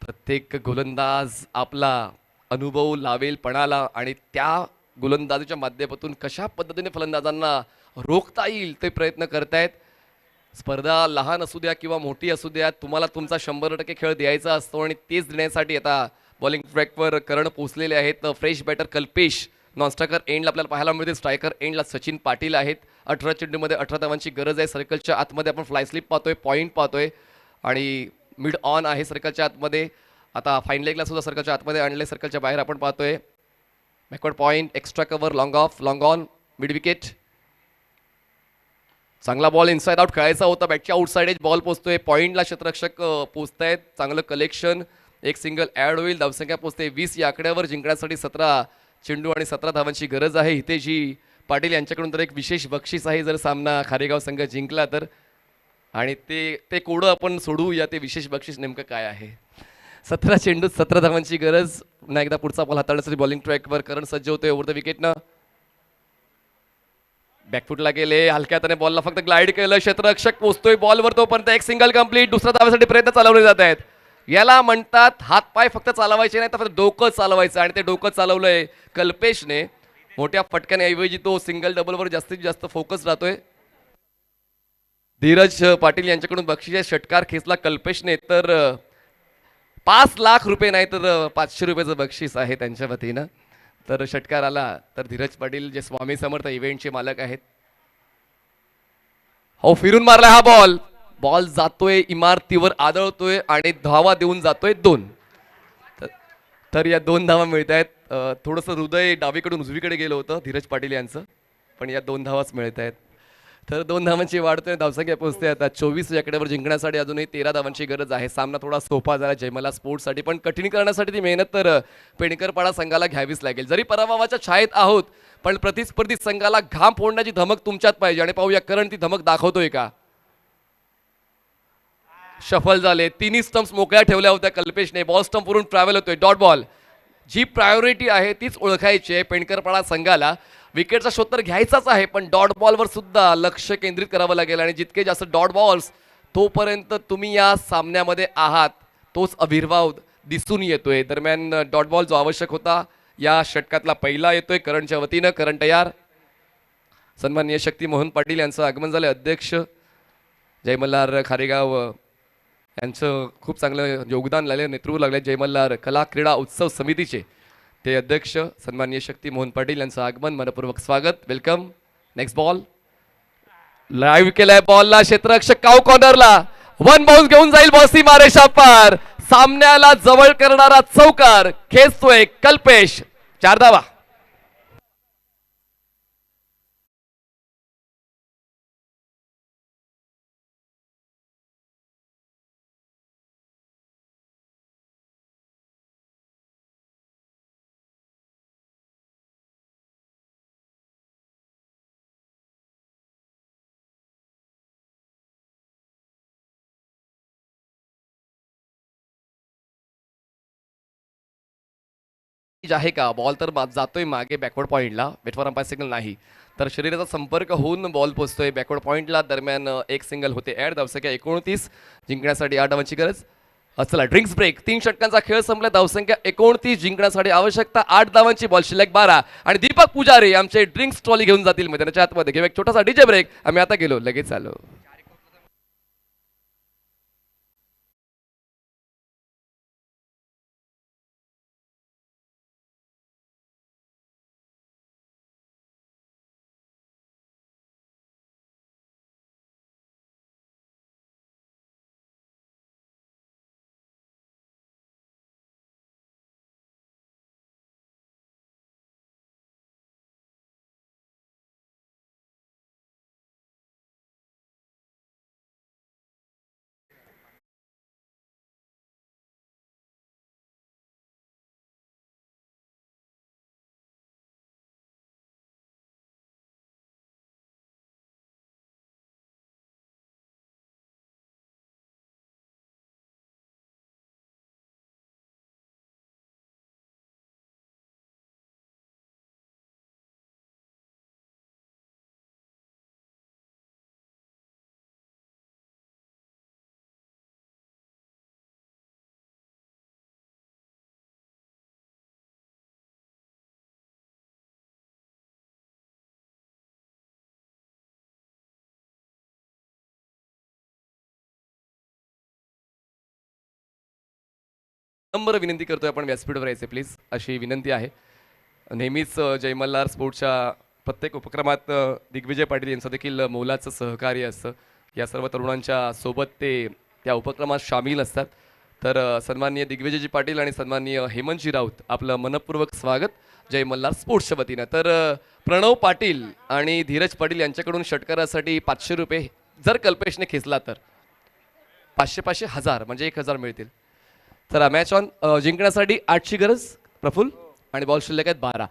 प्रत्येक गोलंदाज आपला अनुभव लावेल पणाला आणि त्या गोलंदाजीच्या माध्यमातून कशा पद्धतीने फलंदाजांना रोखता येईल ते प्रयत्न करतायत. स्पर्धा लहान असू द्या किंवा मोठी असू द्या, तुम्हाला तुमचा 100% खेळ द्यायचा असतो आणि तेच देण्यासाठी आता बॉलिंग ट्रॅकवर करण पोहोचलेले आहेत. फ्रेश बॅटर कल्पेश, नॉनस्ट्रायकर एंडला आपल्याला पाहायला मिळते. स्ट्रायकर एंडला सचिन पाटील आहेत. 18 चेंडूमध्ये 18 धावांची गरज आहे. सर्कलच्या आतमध्ये आपण फ्लाय स्लिप पाहतोय, पॉईंट पाहतोय आणि मिड ऑन आहे सर्कलच्या आतमध्ये. आता फाईन लेगला सुद्धा सर्कलच्या आतमध्ये आणले, सर्कलच्या बाहेर आपण पाहतोय. Backward point, extra cover, long of, long on, mid wicket. चांगला बॉल इनसाइड आउट खेळायचा होता, बॅटच्या आउटसाइड एज बॉल पोहोचतोय. पॉईंटला क्षेत्ररक्षक पोहोचतायत. चांगलं कलेक्शन, एक सिंगल ॲड होईल. धावसंख्या पोहोचते 20 या आकड्यावर. जिंकण्यासाठी 17 चेंडू आणि 17 धावांची गरज आहे. हितेजी पाटील यांच्याकडून तर एक विशेष बक्षीस आहे जर सामना खारेगाव संघ जिंकला तर. आणि ते कोडं आपण सोडूया, ते विशेष बक्षीस नेमकं काय आहे. 17 चेंडूत 17 धावांची गरज. पुन्हा एकदा पुढचा बॉल हाताळण्यासाठी बॉलिंग ट्रॅकवर करण सज्ज होतोय ओव्हर द विकेटनं. बॅकफुटला गेले, हलक्यात बॉलला फक्त ग्लाइड केलं. क्षेत्ररक्षक पोहोचतोय बॉलवर, तोपर्यंत एक सिंगल कंप्लीट. दुसऱ्या धावासाठी प्रयत्न चालवले जात आहेत. याला म्हणतात हातपाय फक्त चालवायचे नाही तर फक्त डोकं चालवायचं, आणि ते डोकं चालवलंय कल्पेशने. मोठ्या फटक्याऐवजी तो सिंगल डबलवर जास्तीत जास्त फोकस राहतोय. धीरज पाटील यांच्याकडून बक्षीस षटकार खेचला कल्पेशने, तर 5 लाख रुपये नाही तर 500 रुपयाचं बक्षीस आहे त्यांच्या वतीनं. तर षटकार आला तर धीरज पाटील जे स्वामी समर्थ इव्हेंटचे मालक आहेत. हो, फिरून मारला हा बॉल. बॉल जातोय इमारतीवर, आदळतोय आणि धावा देऊन जातोय 2. तर या 2 धावा मिळत आहेत. थोडंसं हृदय डावीकडून उजवीकडे गेलं होतं धीरज पाटील यांचं, पण या 2 धावाच मिळत आहेत. तर 2 धावांची वाढतोय, धावसंख्या पोहोचते आता 24 या आकड्यावर. जिंकण्यासाठी अजूनही 13 धावांची गरज आहे. सामना थोडा सोपा झाला जयमल्हार स्पोर्ट्ससाठी, पण कठीण करण्यासाठी ती मेहनत तर पेणकरपाडा संघाला घ्यावीच लागेल. जरी पराभवाच्या छायेत आहोत, पण प्रतिस्पर्धी संघाला घाम फोडण्याची धमक तुमच्यात पाहिजे. आणि पाहूया करण ती धमक दाखवतोय का. शफल झाले, 3 स्टंप्स मोकळ्या ठेवल्या होत्या कल्पेशने. बॉल स्टंप वरून ट्रॅव्हल होतोय डॉट बॉल. जी प्रायोरिटी आहे तीच ओळखायची आहे पेणकरपाडा संघाला. विकेटचा शोध तर घ्यायचाच आहे, पण डॉट बॉलवर सुद्धा लक्ष केंद्रित करावं लागेल. आणि जितके जास्त डॉट बॉल्स तोपर्यंत तुम्ही या सामन्यामध्ये आहात, तोच आविर्भाव दिसून येतोय. दरम्यान डॉट बॉल जो आवश्यक होता या षटकातला पहिला येतोय करणच्या वतीनं. करण तयार. सन्माननीय शक्ती मोहन पाटील यांचं आगमन झालं. अध्यक्ष जयमल्हार खारेगाव यांचं खूप चांगलं योगदान लागलं, नेतृत्व लागले जयमल्हार कला क्रीडा उत्सव समितीचे ते अध्यक्ष सन्माननीय शक्ती मोहन पाटील यांचं आगमन, मनपूर्वक स्वागत, वेलकम. नेक्स्ट बॉल लाईव्ह केलाय. बॉलला क्षेत्ररक्षक काव कॉर्नरला 1 बाउन्स घेऊन जाईल. बॉसी मारेशा पार. सामन्याला जवळ करणारा चौकार खेचतोय कल्पेश. 4 धावा. ऍडव्हान्टेज आहे का? बॉल तर जातोय मागे बॅकवर्ड पॉईंटला, वेट फॉर अंपायर सिग्नल नाही, तर शरीराचा संपर्क होऊन बॉल पोहोचतोय बॅकवर्ड पॉईंटला. दरम्यान एक सिंगल होते ॲड. धावसंख्या 29, जिंकण्यासाठी 8 धावांची गरज. चला ड्रिंक्स ब्रेक. 3 षटकांचा खेळ संपला. धावसंख्या 29, जिंकण्यासाठी आवश्यकता 8 धावांची. बॉल शिल्लक 12 आणि दीपक पुजारी आमचे ड्रिंक्स ट्रॉली घेऊन जातील मैदानाच्या आतमध्ये. घेऊ एक छोटासा डीजे ब्रेक. आम्ही आता गेलो, लगेच आलो. नंबर विनंती करतोय आपण व्यासपीठावर यायचे प्लीज, अशी विनंती आहे. नेहमीच जय मल्हार स्पोर्ट्सच्या प्रत्येक उपक्रमात दिग्विजय पाटील यांचं देखील मोलाचं सहकार्य असतं. या सर्व तरुणांच्या सोबत ते त्या उपक्रमात सामील असतात. तर सन्माननीय दिग्विजयजी पाटील आणि सन्माननीय हेमंतजी राऊत, आपलं मनपूर्वक स्वागत जय मल्हार स्पोर्ट्सच्या वतीनं. तर प्रणव पाटील आणि धीरज पाटील यांच्याकडून षटकारासाठी 500 रुपये जर कल्पेशने खेचला तर 500 500 1000 म्हणजे 1000 मिळतील. तर मॅच ऑन. जिंकण्यासाठी 8ची गरज प्रफुल आणि बॉल शिल्लक आहेत 12.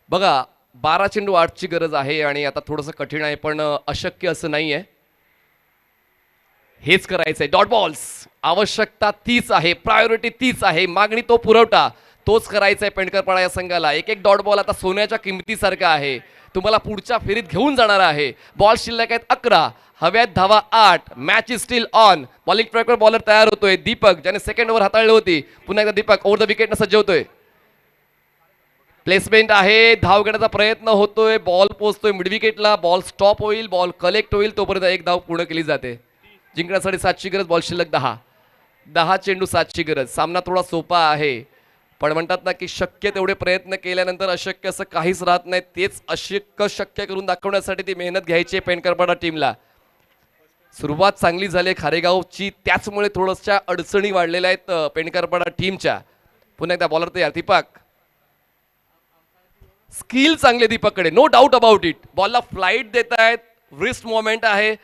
बघा 12 चेंडू 8ची गरज आहे आणि आता थोडंसं कठीण आहे, पण अशक्य असं नाही आहे. हेच करायचं आहे. डॉट बॉल्स, आवश्यकता तीच आहे, प्रायोरिटी तीच आहे, मागणी तो पुरवठा तोच करायचा आहे पेंडकरपाडा या संघाला. एक एक डॉट बॉल आता सोन्याच्या किमतीसारखा आहे, तुम्हाला पुढच्या फेरीत घेऊन जाणार आहे. बॉल शिल्लक आहेत 11, हव्यात धावा 8. Match is steel on. Bowling ट्रॅकवर बॉलर तयार होतोय. दीपक, ज्याने सेकंड ओव्हर हाताळली होती, पुन्हा एकदा दीपक ओव्हर द विकेटनं सज्ज होतोय. प्लेसमेंट आहे, धाव घेण्याचा प्रयत्न होतोय, बॉल पोहोचतोय मिड विकेटला, बॉल स्टॉप होईल, बॉल कलेक्ट होईल, तोपर्यंत एक धाव पूर्ण केली जाते. जिंकण्यासाठी 7ची गरज, बॉल शिल्लक 10 चेंडू 7ची गरज. सामना थोडा सोपा आहे, पण म्हणतात ना की शक्य तेवढे प्रयत्न केल्यानंतर अशक्य असं काहीच राहत नाही. तेच अशक्य शक्य करून दाखवण्यासाठी ती मेहनत घ्यायची आहे पेंडकरपाडा टीमला. सुरुवात चांगली झाली खारेगावची, त्याचमुळे थोडंशा अडचणी वाढलेल्या आहेत पेंडकरपाडा टीमच्या. पुन्हा एकदा बॉलर तयार. दीपक, स्किल चांगले दीपककडे, नो डाऊट अबाउट इट. बॉलला फ्लाईट देत आहेत, रिस्ट मोमेंट आहे,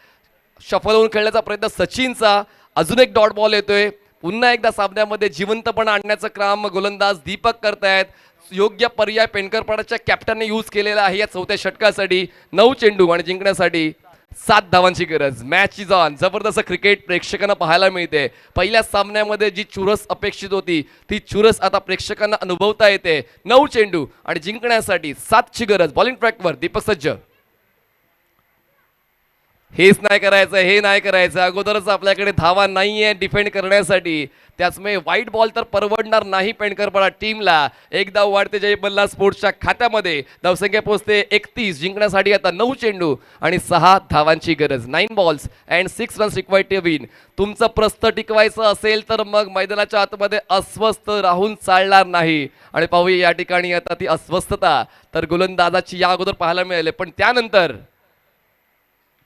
शफल होऊन खेळण्याचा प्रयत्न सचिनचा. अजून एक डॉट बॉल येतोय. पुन्हा एकदा सामन्यामध्ये जिवंतपणा आणण्याचं काम गोलंदाज दीपक करतायत. योग्य पर्याय पेंडकरपाडाच्या कॅप्टनने यूज केलेला आहे या 4थ्या षटकासाठी. 9 चेंडू आणि जिंकण्यासाठी 7 धावांची गरज. Match is on. जबरदस्त क्रिकेट प्रेक्षकांना पाहायला मिळते. पहिल्या सामन्यामध्ये जी चुरस अपेक्षित होती ती चुरस आता प्रेक्षकांना अनुभवता येते. 9 चेंडू आणि जिंकण्यासाठी 7ची गरज. बॉलिंग ट्रॅकवर दीपक सज्ज. हेच नाही करायचं, हे नाही करायचं, अगोदरच आपल्याकडे धावा नाहीये डिफेंड करण्यासाठी. त्याचमुळे व्हाईट बॉल तर परवडणार नाही पेंडकरपाडा टीमला. एक धाव वाढते जय मल्हार स्पोर्ट्सच्या खात्यामध्ये. धावसंख्या पोहोचते 31. जिंकण्यासाठी आता 9 चेंडू आणि 6 धावांची गरज. 9 balls and 6 runs required to win. तुमचं प्रस्थ टिकवायचं असेल तर मग मैदानाच्या आतमध्ये अस्वस्थ राहून चालणार नाही. आणि पाहूया या ठिकाणी आता ती अस्वस्थता तर गोलंदाजाची या अगोदर पाहायला मिळाली, पण त्यानंतर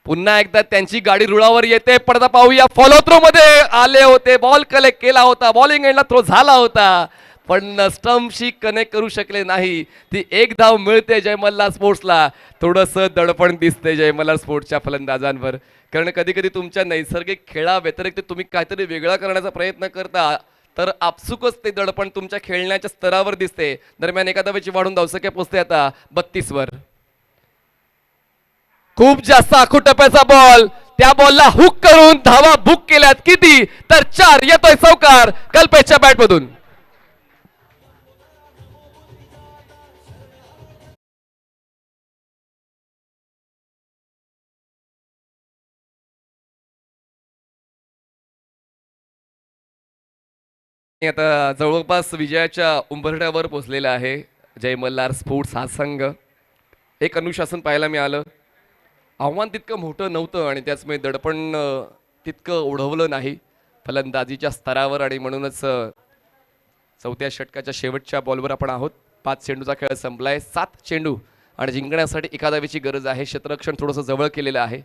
पुन्हा एकदा त्यांची गाडी रुळावर येते. पडदा पाहूया. फॉलो थ्रो मध्ये आले होते, बॉल कलेक्ट केला होता, बॉलिंग एंडला थ्रो झाला होता, पण स्टंपशी कनेक्ट करू शकले नाही. ती एक धाव मिळते जय मल्हार स्पोर्ट्सला. थोडंसं दडपण दिसते जय मल्हार स्पोर्ट्सच्या फलंदाजांवर, कारण कधी कधी तुमच्या नैसर्गिक खेळा व्यतिरिक्त तुम्ही काहीतरी वेगळा करण्याचा प्रयत्न करता, तर आपसुकच ते दडपण तुमच्या खेळण्याच्या स्तरावर दिसते. दरम्यान एका धावेची वाढून धावसंख्या पोहोचते आता 32 वर. खूप जास्त आखूड टप्प्याचा बॉल, त्या बॉलला हुक करून धावा बुक केल्यात. किती तर 4. येतोय चौकार कल्पेशच्या बॅट मधून. आता जवळपास विजयाच्या उंबरठ्यावर पोहोचलेला आहे जय मल्हार स्पोर्ट्स हा संघ. एक अनुशासन पाहायला मिळालं. आव्हान तितकं मोठं नव्हतं आणि त्याचमुळे दडपण तितकं ओढवलं नाही फलंदाजीच्या स्तरावर आणि म्हणूनच चौथ्या षटकाच्या शेवटच्या बॉलवर आपण आहोत. 5 चेंडूचा खेळ संपलाय. 7 चेंडू आणि जिंकण्यासाठी एका धावेची गरज आहे. क्षेत्ररक्षण थोडंसं जवळ केलेलं आहे.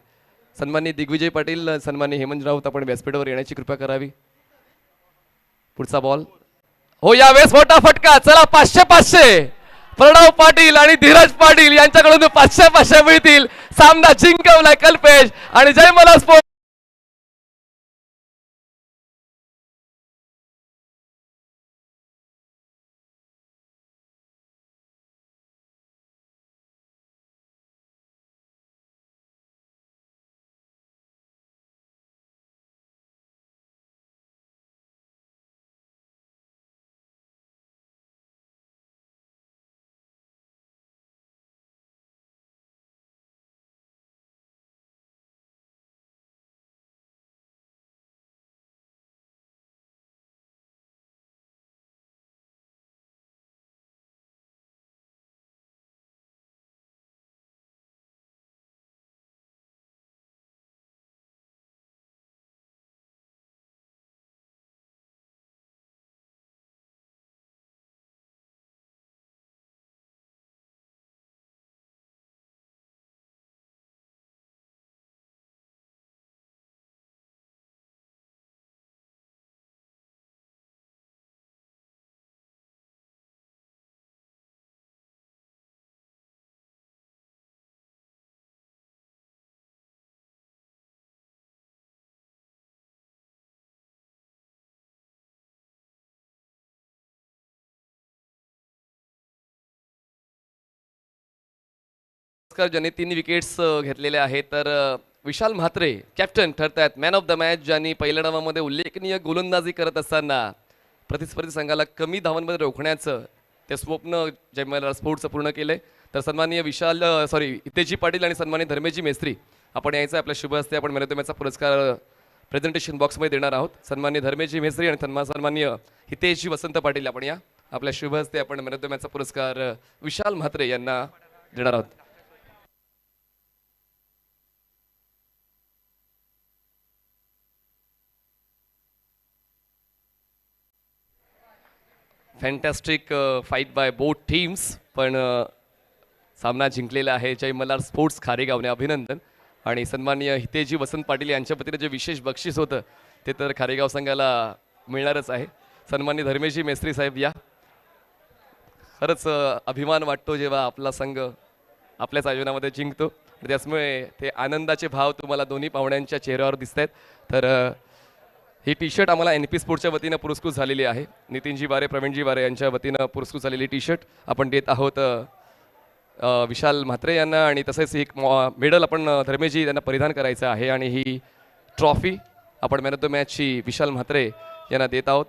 सन्माननीय दिग्विजय पाटील, सन्माननीय हेमंत राऊत, आपण व्यासपीठावर येण्याची कृपा करावी. पुढचा बॉल हो, यावेळेस मोठा फटका. चला 500 प्रणव पाटील आणि धीरज पाटील यांच्याकडून 500 मिळतील. सामना जिंकवलाय कल्पेश आणि जय मल्हार स्पोर्ट्स. ज्यांनी 3 विकेट्स घेतलेल्या आहेत, तर विशाल म्हात्रे कॅप्टन ठरतायत मॅन ऑफ द मॅच, ज्यांनी पहिल्या डावामध्ये उल्लेखनीय गोलंदाजी करत असताना प्रतिस्पर्धी संघाला कमी धावांमध्ये रोखण्याचं ते स्वप्न जय मल्हार स्पोर्ट्सचं पूर्ण केलंय. तर सन्माननीय हितेजी पाटील आणि सन्माननीय धर्मेजी मेस्त्री आपण यायचं आपल्या शुभ हस्ते आपण मॅन ऑफ द मॅचचा पुरस्कार प्रेझेंटेशन बॉक्समध्ये देणार आहोत. सन्माननीय धर्मेजी मेस्त्री आणि सन्माननीय हितेजी वसंत पाटील आपण या आपल्या शुभ हस्ते आपण मॅन ऑफ द मॅचचा पुरस्कार विशाल म्हात्रे यांना देणार आहोत. Fantastic fight by both teams, पण सामना जिंकलेला आहे जय मल्हार स्पोर्ट्स खारेगावने. अभिनंदन. आणि सन्माननीय हितेजी वसंत पाटील यांच्या वतीने जे विशेष बक्षीस होतं ते तर खारेगाव संघाला मिळणारच आहे. सन्माननीय धर्मेशी मेस्त्री साहेब या. खरंच अभिमान वाटतो जेव्हा आपला संघ आपल्याच आयोजनामध्ये जिंकतो. त्याचमुळे ते आनंदाचे भाव तुम्हाला दोन्ही पाहुण्यांच्या चेहऱ्यावर दिसत आहेत. तर ही टी शर्ट आम्हाला NP स्पोर्ट्सच्या वतीनं पुरस्कृत झालेली आहे. नितीनजी वारे, प्रवीणजी वारे यांच्या वतीनं पुरस्कृत झालेली टी शर्ट आपण देत आहोत विशाल म्हात्रे यांना. आणि तसेच एक मेडल आपण धर्मेजी यांना परिधान करायचं आहे. आणि ही ट्रॉफी आपण मॅन ऑफ द मॅचची विशाल म्हात्रे यांना देत आहोत.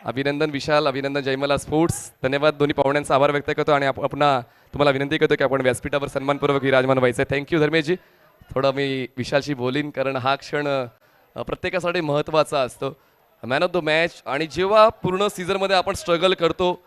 अभिनंदन विशाल, अभिनंदन जय मल्हार स्पोर्ट्स. धन्यवाद. दोन्ही पाहुण्यांचा आभार व्यक्त करतो आणि आपण तुम्हाला विनंती करतो की आपण व्यासपीठावर सन्मानपूर्वक विराजमान व्हायचं. थँक्यू धर्मेजी. थोडं मी विशालशी बोलीन कारण हा क्षण प्रत्येकासाठी महत्त्वाचा असतो. Man of the match. आणि जेव्हा पूर्ण सीझनमध्ये आपण स्ट्रगल करतो,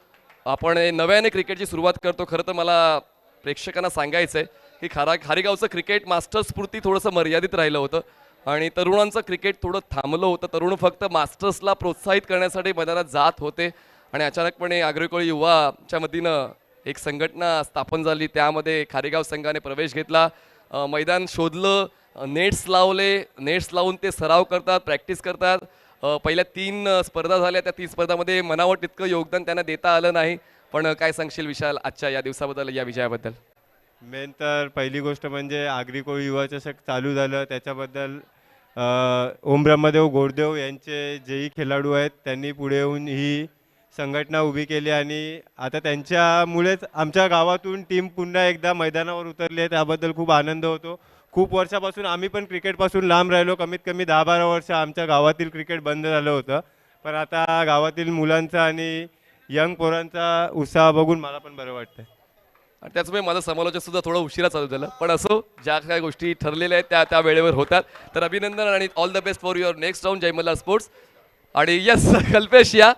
आपण नव्याने क्रिकेटची सुरुवात करतो. खरं तर मला प्रेक्षकांना सांगायचं आहे की खारेगावचं क्रिकेट मास्टर्सपुरती थोडंसं मर्यादित राहिलं होतं आणि तरुणांचं क्रिकेट थोडं थांबलं होतं. तरुण फक्त मास्टर्सला प्रोत्साहित करण्यासाठी मैदानात जात होते आणि अचानकपणे आग्रेकोळी युवाच्या वतीनं एक संघटना स्थापन झाली. त्यामध्ये खारेगाव संघाने प्रवेश घेतला. मैदान शोधलं, नेट्स लावले, नेट्स लावून ते सराव करतात, प्रॅक्टिस करतात. पहिल्या 3 स्पर्धा झाल्या. त्या 3 स्पर्धामध्ये मनावर तितकं योगदान त्यांना देता आलं नाही. पण काय सांगशील विशाल आजच्या या दिवसाबद्दल, या विजयाबद्दल? मेन तर पहिली गोष्ट म्हणजे आग्रिकोळी युवा चषक चालू झालं त्याच्याबद्दल ओम ब्रह्मदेव गोडदेव यांचे जेही खेळाडू आहेत त्यांनी पुढे येऊन ही संघटना उभी केली आणि आता त्यांच्यामुळेच आमच्या गावातून टीम पुन्हा एकदा मैदानावर उतरली आहे. त्याबद्दल खूप आनंद होतो. खूप वर्षापासून आम्ही पण क्रिकेटपासून लांब राहिलो. कमीत कमी 10-12 वर्ष आमच्या गावातील क्रिकेट बंद झालं होतं. पण आता गावातील मुलांचा आणि यंग पोरांचा उत्साह बघून मला पण बरं वाटतं. आणि त्याचमुळे माझं समालोचन सुद्धा थोडं उशिरा चालू झालं. पण असो, ज्या काही गोष्टी ठरलेल्या आहेत त्या वेळेवर होतात. तर अभिनंदन आणि all the best for your next round Jai Malhar sports. आणि यस कल्पेश या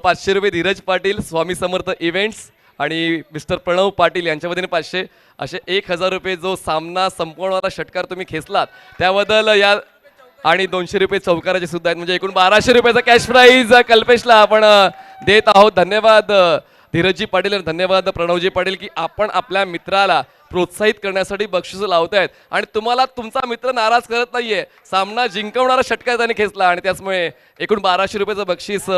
500 रुपये धीरज पाटील स्वामी समर्थ इव्हेंट्स आणि मिस्टर प्रणव पाटील यांच्या वतीने 500 असे 1000 रुपये जो सामना संपवणारा षटकार तुम्ही खेचलात त्याबद्दल या आणि 200 रुपये चौकाराचे सुद्धा आहेत म्हणजे एकूण 1200 रुपयाचा कॅश प्राईज कल्पेशला आपण देत आहोत. धन्यवाद धीरजजी पाटील आणि धन्यवाद प्रणवजी पाटील की आपण आपल्या मित्राला प्रोत्साहित करण्यासाठी बक्षीस लावतायत आणि तुम्हाला तुमचा मित्र नाराज करत नाहीये. सामना जिंकवणारा षटकार त्याने खेचला आणि त्याचमुळे एकूण 1200 रुपयाचं बक्षीस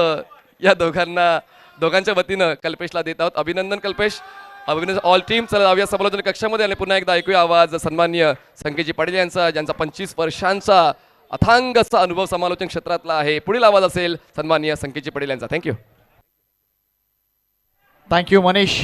या दोघांच्या वतीनं कल्पेशला देत आहोत. अभिनंदन कल्पेश, अभिनंदन ऑल टीम. चला जाऊया समालोचन कक्षामध्ये आणि पुन्हा एकदा ऐकूया आवाज सन्माननीय संकेतजी पाटील यांचा ज्यांचा 25 वर्षांचा अथांग असा अनुभव समालोचन क्षेत्रातला आहे. पुढील आवाज असेल सन्माननीय संकेतजी पाटील यांचा. थँक्यू. थँक्यू मनीष.